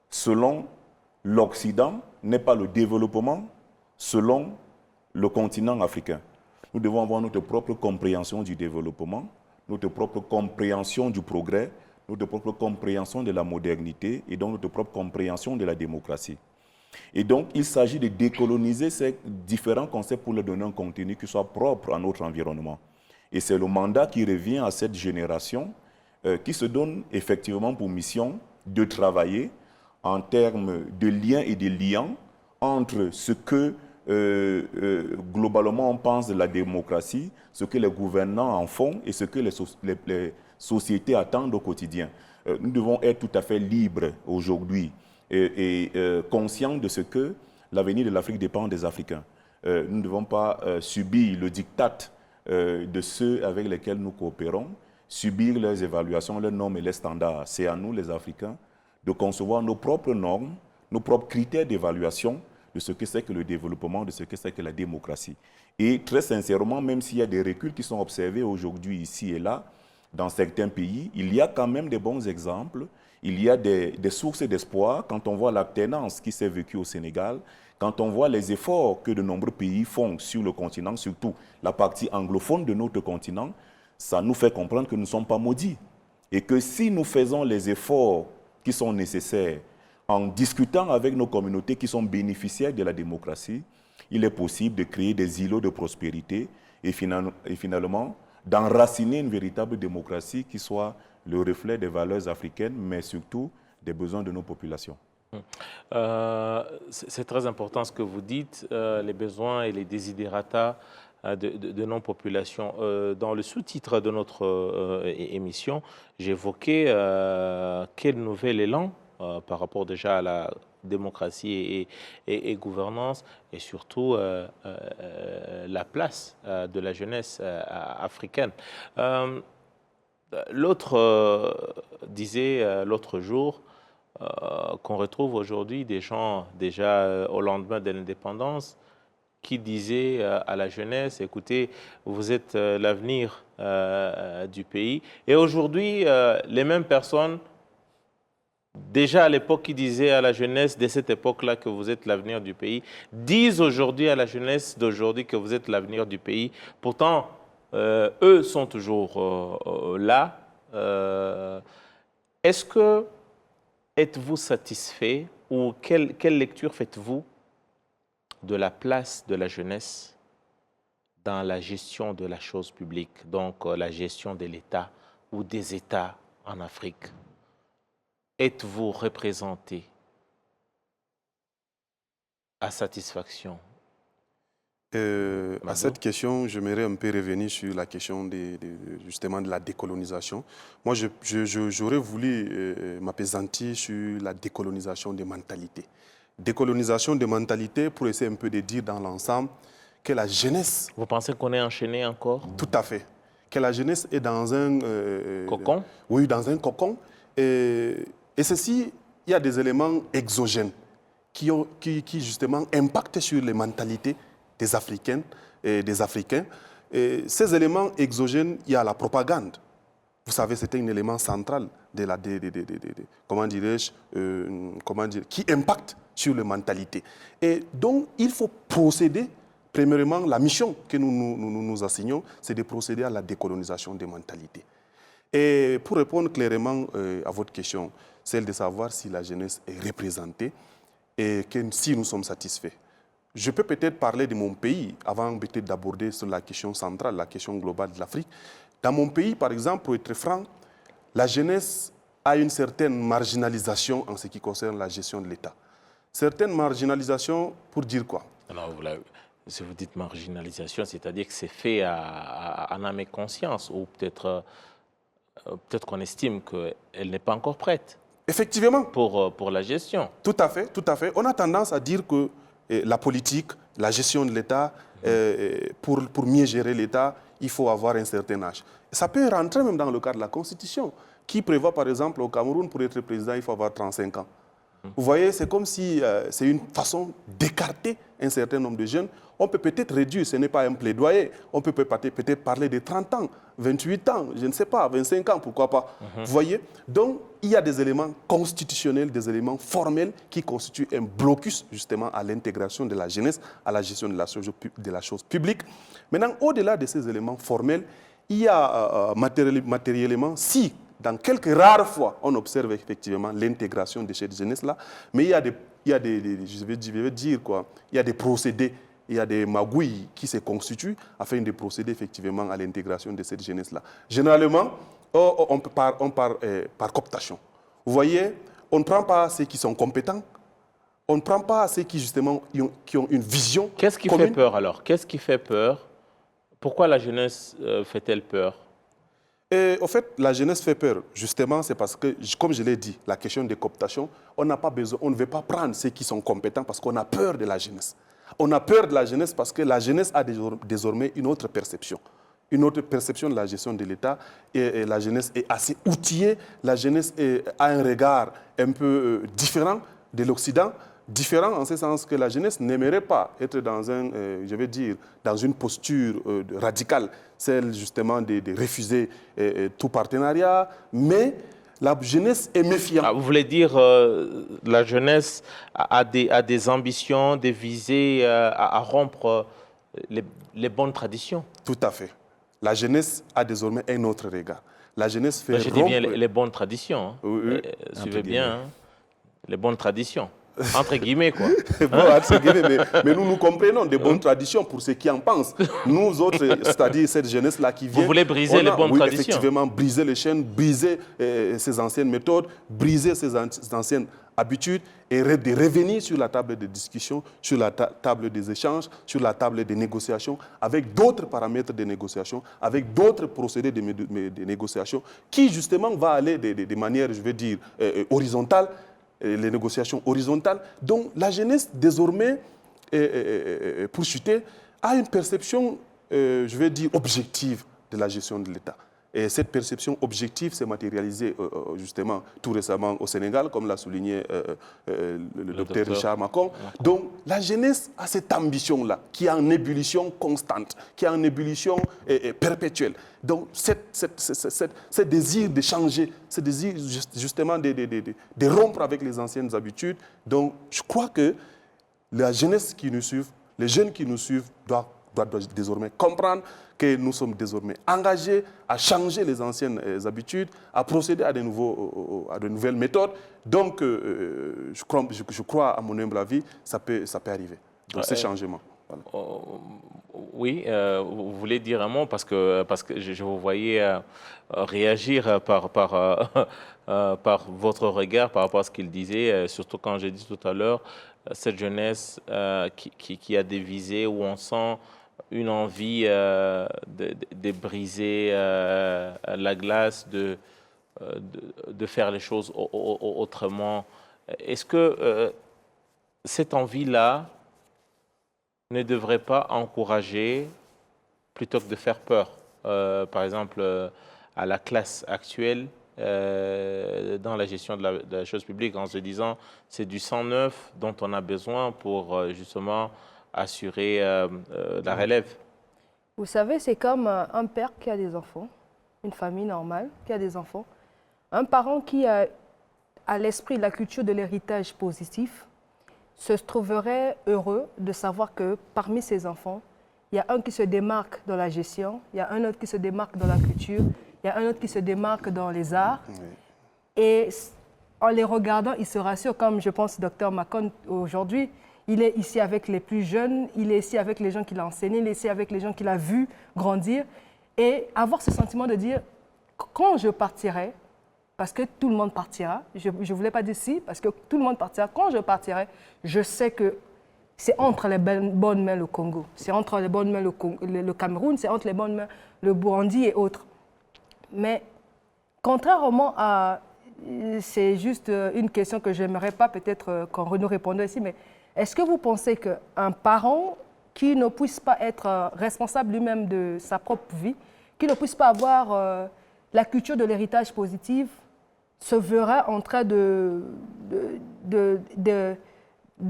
selon l'Occident, n'est pas le développement selon le continent africain. Nous devons avoir notre propre compréhension du développement, notre propre compréhension du progrès, notre propre compréhension de la modernité et donc notre propre compréhension de la démocratie. Et donc, il s'agit de décoloniser ces différents concepts pour leur donner un contenu qui soit propre à notre environnement. Et c'est le mandat qui revient à cette génération qui se donne effectivement pour mission de travailler en termes de liens et de liens entre ce que globalement on pense de la démocratie, ce que les gouvernants en font et ce que les sociétés attendent au quotidien. Nous devons être tout à fait libres aujourd'hui et conscients de ce que l'avenir de l'Afrique dépend des Africains. Nous ne devons pas subir le diktat de ceux avec lesquels nous coopérons, subir leurs évaluations, leurs normes et les standards. C'est à nous, les Africains, de concevoir nos propres normes, nos propres critères d'évaluation de ce que c'est que le développement, de ce que c'est que la démocratie. Et très sincèrement, même s'il y a des reculs qui sont observés aujourd'hui ici et là, dans certains pays, il y a quand même des bons exemples, il y a des sources d'espoir quand on voit l'alternance qui s'est vécue au Sénégal, quand on voit les efforts que de nombreux pays font sur le continent, surtout la partie anglophone de notre continent, ça nous fait comprendre que nous ne sommes pas maudits. Et que si nous faisons les efforts qui sont nécessaires en discutant avec nos communautés qui sont bénéficiaires de la démocratie, il est possible de créer des îlots de prospérité et finalement d'enraciner une véritable démocratie qui soit le reflet des valeurs africaines, mais surtout des besoins de nos populations. C'est très important ce que vous dites, les besoins et les desiderata de nos populations. Dans le sous-titre de notre émission, j'évoquais quel nouvel élan par rapport déjà à la démocratie et gouvernance, et surtout la place de la jeunesse africaine. L'autre disait l'autre jour qu'on retrouve aujourd'hui des gens déjà au lendemain de l'indépendance qui disaient à la jeunesse, écoutez, vous êtes l'avenir du pays. Et aujourd'hui, les mêmes personnes, déjà à l'époque qui disaient à la jeunesse de cette époque-là que vous êtes l'avenir du pays, disent aujourd'hui à la jeunesse d'aujourd'hui que vous êtes l'avenir du pays. Pourtant, eux sont toujours là. Est-ce que êtes-vous satisfait ou quelle lecture faites-vous de la place de la jeunesse dans la gestion de la chose publique, donc la gestion de l'État ou des États en Afrique? Êtes-vous représenté à satisfaction? À cette question, j'aimerais un peu revenir sur la question justement de la décolonisation. Moi, j'aurais voulu m'appesantir sur la décolonisation des mentalités. Décolonisation des mentalités pour essayer un peu de dire dans l'ensemble que la jeunesse... Vous pensez qu'on est enchaîné encore? Tout à fait. Que la jeunesse est dans un... cocon? Oui, dans un cocon. Et ceci, il y a des éléments exogènes qui justement impactent sur les mentalités des Africaines et des Africains. Et ces éléments exogènes, il y a la propagande. Vous savez, c'était un élément central de la, comment dirais-je, qui impacte sur les mentalités. Et donc, il faut procéder, premièrement, la mission que nous assignons, c'est de procéder à la décolonisation des mentalités. Et pour répondre clairement à votre question, celle de savoir si la jeunesse est représentée et si nous sommes satisfaits. Je peux peut-être parler de mon pays avant peut-être d'aborder sur la question centrale, la question globale de l'Afrique. Dans mon pays, par exemple, pour être franc, la jeunesse a une certaine marginalisation en ce qui concerne la gestion de l'État. Certaines marginalisations pour dire quoi? Alors, si vous dites marginalisation, c'est-à-dire que c'est fait en âme et conscience, ou peut-être qu'on estime qu'elle n'est pas encore prête. Effectivement. Pour la gestion. Tout à fait, tout à fait. On a tendance à dire que la politique, la gestion de l'État, pour mieux gérer l'État, il faut avoir un certain âge. Ça peut rentrer même dans le cadre de la Constitution, qui prévoit par exemple au Cameroun, pour être président, il faut avoir 35 ans. Vous voyez, c'est comme si c'est une façon d'écarter un certain nombre de jeunes. On peut peut-être réduire, ce n'est pas un plaidoyer, on peut peut-être parler de 30 ans, 28 ans, je ne sais pas, 25 ans, pourquoi pas. Vous voyez, donc il y a des éléments constitutionnels, des éléments formels qui constituent un blocus justement à l'intégration de la jeunesse, à la gestion de la chose publique. Maintenant, au-delà de ces éléments formels, il y a matériellement, si dans quelques rares fois, on observe effectivement l'intégration de cette jeunesse-là, mais il y a des procédés, il y a des magouilles qui se constituent afin de procéder effectivement à l'intégration de cette jeunesse-là. Généralement, on part par cooptation. Vous voyez, on ne prend pas ceux qui sont compétents, on ne prend pas ceux qui justement qui ont une vision. Qu'est-ce qui fait peur alors? Qu'est-ce qui fait peur? Pourquoi la jeunesse fait-elle peur? Et au fait, la jeunesse fait peur. Justement, c'est parce que, comme je l'ai dit, la question de cooptation, on n'a pas besoin, on ne veut pas prendre ceux qui sont compétents parce qu'on a peur de la jeunesse. On a peur de la jeunesse parce que la jeunesse a désormais une autre perception de la gestion de l'État. Et la jeunesse est assez outillée. La jeunesse a un regard un peu différent de l'Occident. Différent en ce sens que la jeunesse n'aimerait pas être dans dans une posture radicale, celle justement de refuser tout partenariat, mais la jeunesse est méfiante. Vous voulez dire la jeunesse a des ambitions, des visées à rompre les bonnes traditions? Tout à fait. La jeunesse a désormais un autre regard. La jeunesse fait je dis bien les bonnes traditions. Hein. Oui. Suivez bien, hein. Les bonnes traditions. Entre guillemets, quoi. Bon, entre guillemets, mais nous comprenons des bonnes traditions pour ceux qui en pensent. Nous autres, c'est-à-dire cette jeunesse-là qui vient... Vous voulez briser les bonnes traditions? Effectivement, briser les chaînes, briser ces anciennes méthodes, briser ces anciennes habitudes et de revenir sur la table de discussion, sur la table des échanges, sur la table des négociations, avec d'autres paramètres de négociation, avec d'autres procédés de négociation qui, justement, va aller de manière, je veux dire, horizontale, les négociations horizontales. Donc la jeunesse, désormais, pour chuter, a une perception, je vais dire, objective de la gestion de l'État. Et cette perception objective s'est matérialisée justement tout récemment au Sénégal, comme l'a souligné le docteur Richard Macon. Donc la jeunesse a cette ambition-là, qui est en ébullition constante, qui est en ébullition perpétuelle. Donc ce désir de changer, ce désir justement de rompre avec les anciennes habitudes. Donc je crois que la jeunesse qui nous suit, les jeunes qui nous suivent doivent doit désormais comprendre que nous sommes désormais engagés à changer les anciennes habitudes, à procéder à de nouvelles méthodes. Donc, je crois, à mon humble avis, ça peut arriver. Donc, ces changements. Voilà. Oui, vous voulez dire un mot parce que je vous voyais réagir par votre regard par rapport à ce qu'il disait, surtout quand j'ai dit tout à l'heure, cette jeunesse qui a des visées où on sent une envie de briser la glace, de faire les choses autrement. Est-ce que cette envie-là ne devrait pas encourager plutôt que de faire peur, par exemple, à la classe actuelle dans la gestion de la chose publique, en se disant c'est du sang neuf dont on a besoin pour justement assurer la relève? Vous savez, c'est comme un père qui a des enfants, une famille normale qui a des enfants, un parent qui a à l'esprit la culture de l'héritage positif, se trouverait heureux de savoir que parmi ses enfants, il y a un qui se démarque dans la gestion, il y a un autre qui se démarque dans la culture, il y a un autre qui se démarque dans les arts. Oui. Et en les regardant, il se rassure, comme je pense Dr Macon aujourd'hui, il est ici avec les plus jeunes, il est ici avec les gens qu'il a enseignés, il est ici avec les gens qu'il a vus grandir. Et avoir ce sentiment de dire, quand je partirai, parce que tout le monde partira. Je ne voulais pas dire si, parce que tout le monde partira. Quand je partirai, je sais que c'est entre les bonnes mains le Congo, c'est entre les bonnes mains le Cameroun, c'est entre les bonnes mains le Burundi et autres. Mais contrairement à... C'est juste une question que je n'aimerais pas peut-être qu'on nous réponde ici, mais est-ce que vous pensez qu'un parent qui ne puisse pas être responsable lui-même de sa propre vie, qui ne puisse pas avoir la culture de l'héritage positif, se verra en train de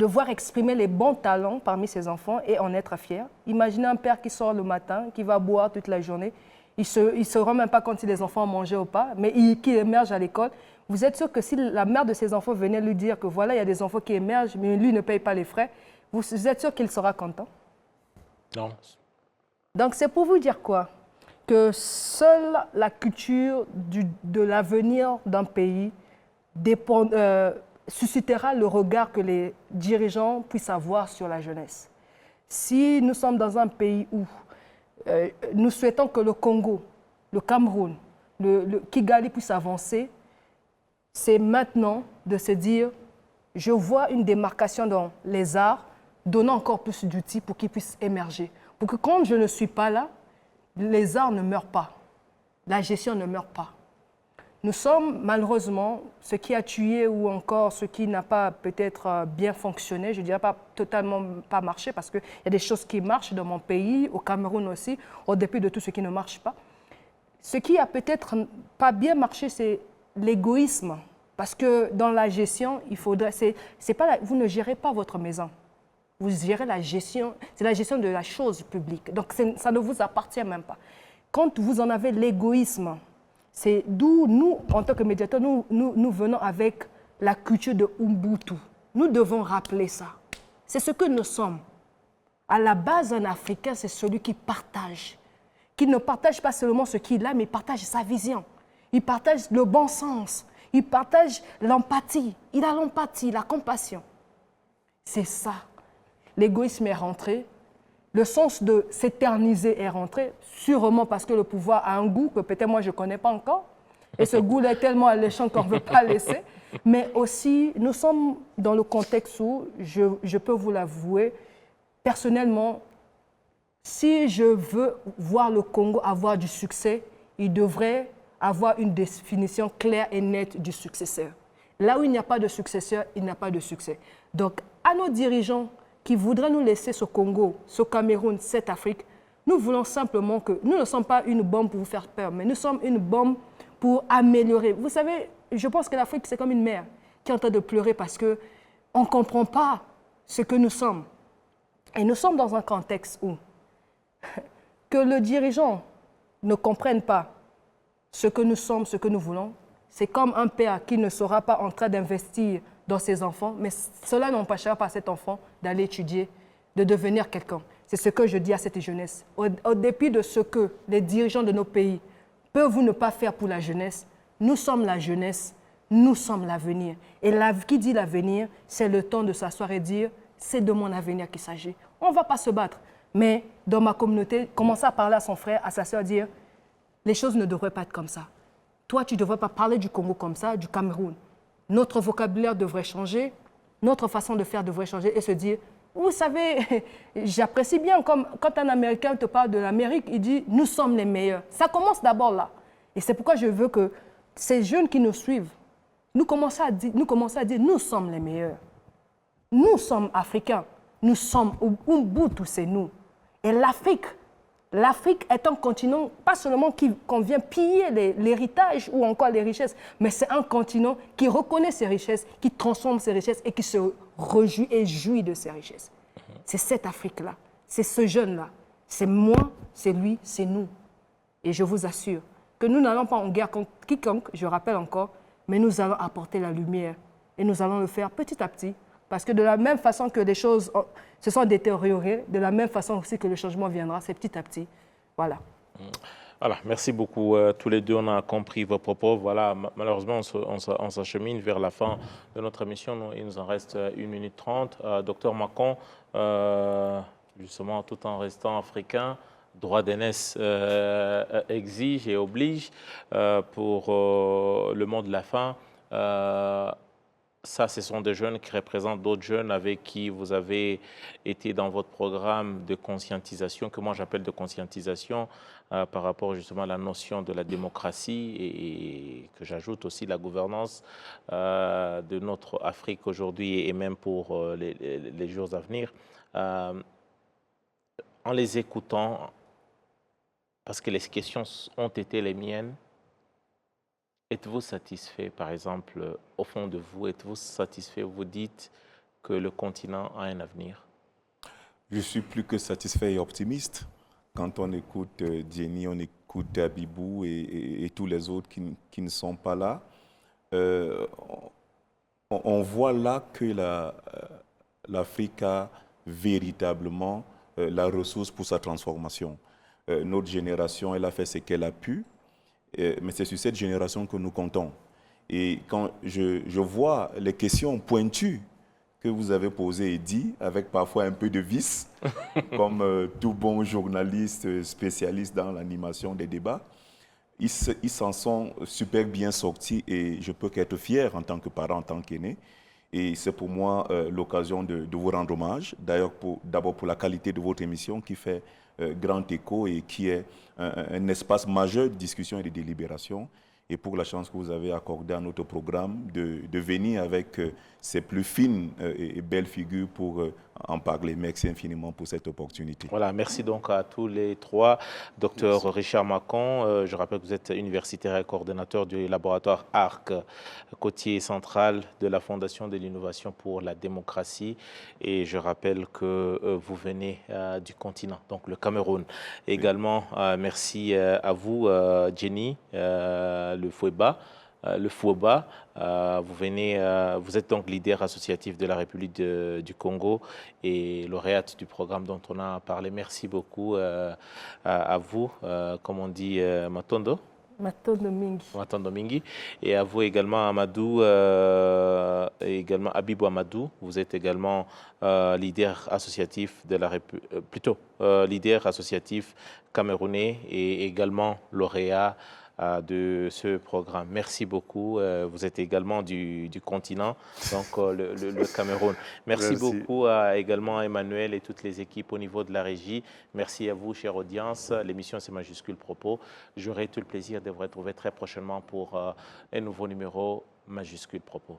voir exprimer les bons talents parmi ses enfants et en être fier? Imaginez un père qui sort le matin, qui va boire toute la journée, il ne se rend même pas compte si les enfants ont mangé ou pas, mais qui émerge à l'école. Vous êtes sûr que si la mère de ses enfants venait lui dire que voilà, il y a des enfants qui émergent, mais lui ne paye pas les frais, vous êtes sûr qu'il sera content? Non. Donc c'est pour vous dire quoi? Que seule la culture de l'avenir d'un pays suscitera le regard que les dirigeants puissent avoir sur la jeunesse. Si nous sommes dans un pays où nous souhaitons que le Congo, le Cameroun, le Kigali puisse avancer, c'est maintenant de se dire, je vois une démarcation dans les arts, donnant encore plus d'outils pour qu'ils puissent émerger. Pour que quand je ne suis pas là, les arts ne meurent pas, la gestion ne meurt pas. Nous sommes malheureusement ce qui a tué ou encore ce qui n'a pas peut-être bien fonctionné, je ne dirais pas totalement pas marché parce qu'il y a des choses qui marchent dans mon pays, au Cameroun aussi, au dépit de tout ce qui ne marche pas. Ce qui a peut-être pas bien marché, c'est l'égoïsme. Parce que dans la gestion, il faudrait, vous ne gérez pas votre maison. Vous gérez la gestion, c'est la gestion de la chose publique. Donc, ça ne vous appartient même pas. Quand vous en avez l'égoïsme, c'est d'où nous, en tant que médiateurs, nous venons avec la culture de Ubuntu. Nous devons rappeler ça. C'est ce que nous sommes. À la base, un Africain, c'est celui qui partage. Qui ne partage pas seulement ce qu'il a, mais il partage sa vision. Il partage le bon sens. Il partage l'empathie. Il a l'empathie, la compassion. C'est ça. L'égoïsme est rentré, le sens de s'éterniser est rentré, sûrement parce que le pouvoir a un goût que peut-être moi je ne connais pas encore. Et ce goût-là est tellement alléchant qu'on ne veut pas laisser. Mais aussi, nous sommes dans le contexte où, je peux vous l'avouer, personnellement, si je veux voir le Congo avoir du succès, il devrait avoir une définition claire et nette du successeur. Là où il n'y a pas de successeur, il n'y a pas de succès. Donc, à nos dirigeants, qui voudraient nous laisser ce Congo, ce Cameroun, cette Afrique, nous voulons simplement que nous ne sommes pas une bombe pour vous faire peur, mais nous sommes une bombe pour améliorer. Vous savez, je pense que l'Afrique, c'est comme une mère qui est en train de pleurer parce qu'on ne comprend pas ce que nous sommes. Et nous sommes dans un contexte où que le dirigeant ne comprenne pas ce que nous sommes, ce que nous voulons, c'est comme un père qui ne sera pas en train d'investir dans ses enfants, mais cela n'empêchera pas cet enfant d'aller étudier de devenir quelqu'un. C'est ce que je dis à cette jeunesse. Au dépit de ce que les dirigeants de nos pays peuvent ou ne pas faire pour la jeunesse, nous sommes la jeunesse, nous sommes l'avenir. Et qui dit l'avenir, c'est le temps de s'asseoir et dire, c'est de mon avenir qu'il s'agit. On ne va pas se battre. Mais dans ma communauté, commencer à parler à son frère, à sa soeur, dire, les choses ne devraient pas être comme ça. Toi, tu ne devrais pas parler du Congo comme ça, du Cameroun. Notre vocabulaire devrait changer, notre façon de faire devrait changer et se dire, vous savez, j'apprécie bien comme quand un Américain te parle de l'Amérique, il dit, nous sommes les meilleurs. Ça commence d'abord là. Et c'est pourquoi je veux que ces jeunes qui nous suivent, nous commençons à dire, nous sommes les meilleurs. Nous sommes africains. Nous sommes Ubuntu, c'est nous. Et l'Afrique est un continent, pas seulement qu'on vient piller l'héritage ou encore les richesses, mais c'est un continent qui reconnaît ses richesses, qui transforme ses richesses et qui se réjouit et jouit de ses richesses. C'est cette Afrique-là, c'est ce jeune-là, c'est moi, c'est lui, c'est nous. Et je vous assure que nous n'allons pas en guerre contre quiconque, je rappelle encore, mais nous allons apporter la lumière et nous allons le faire petit à petit. Parce que de la même façon que les choses se sont détériorées, de la même façon aussi que le changement viendra, c'est petit à petit. Voilà. Voilà, merci beaucoup. Tous les deux, on a compris vos propos. Voilà, malheureusement, on s'achemine vers la fin de notre émission. Il nous en reste 1 minute 30. Docteur Macon, justement, tout en restant africain, droit d'aînesse exige et oblige pour le monde de la faim. Ça, ce sont des jeunes qui représentent d'autres jeunes avec qui vous avez été dans votre programme de conscientisation, que moi j'appelle de conscientisation par rapport justement à la notion de la démocratie et que j'ajoute aussi la gouvernance de notre Afrique aujourd'hui et même pour les jours à venir. En les écoutant, parce que les questions ont été les miennes, êtes-vous satisfait, par exemple, au fond de vous, êtes-vous satisfait, vous dites que le continent a un avenir? Je suis plus que satisfait et optimiste. Quand on écoute Jenny, on écoute Abibou et tous les autres qui ne sont pas là, on voit là que l'Afrique a véritablement la ressource pour sa transformation. Notre génération, elle a fait ce qu'elle a pu. Mais c'est sur cette génération que nous comptons. Et quand je vois les questions pointues que vous avez posées et dites, avec parfois un peu de vice, comme tout bon journaliste spécialiste dans l'animation des débats, ils s'en sont super bien sortis et je peux qu'être fier en tant que parent, en tant qu'aîné. Et c'est pour moi l'occasion de vous rendre hommage, d'ailleurs d'abord pour la qualité de votre émission qui fait grand écho et qui est un espace majeur de discussion et de délibération, et pour la chance que vous avez accordée à notre programme de venir avec ces plus fines et belles figures pour en parler. Merci infiniment pour cette opportunité. Voilà, merci donc à tous les trois. Docteur Richard Macon, je rappelle que vous êtes universitaire et coordonnateur du laboratoire ARC, côtier central de la Fondation de l'innovation pour la démocratie. Et je rappelle que vous venez du continent, donc le Cameroun. Également, merci à vous, Jenny, le Foueba. Vous êtes donc leader associatif de la République du Congo et lauréate du programme dont on a parlé. Merci beaucoup à vous, comme on dit, Matondo. Matondo Mingi. Et à vous également, Amadou, et également Abibou Amadou. Vous êtes également leader associatif de la République, leader associatif camerounais et également lauréat de ce programme. Merci beaucoup. Vous êtes également du continent, donc le Cameroun. Merci beaucoup également à Emmanuel et toutes les équipes au niveau de la régie. Merci à vous, chère audience. L'émission, c'est Majuscule Propos. J'aurai tout le plaisir de vous retrouver très prochainement pour un nouveau numéro Majuscule Propos.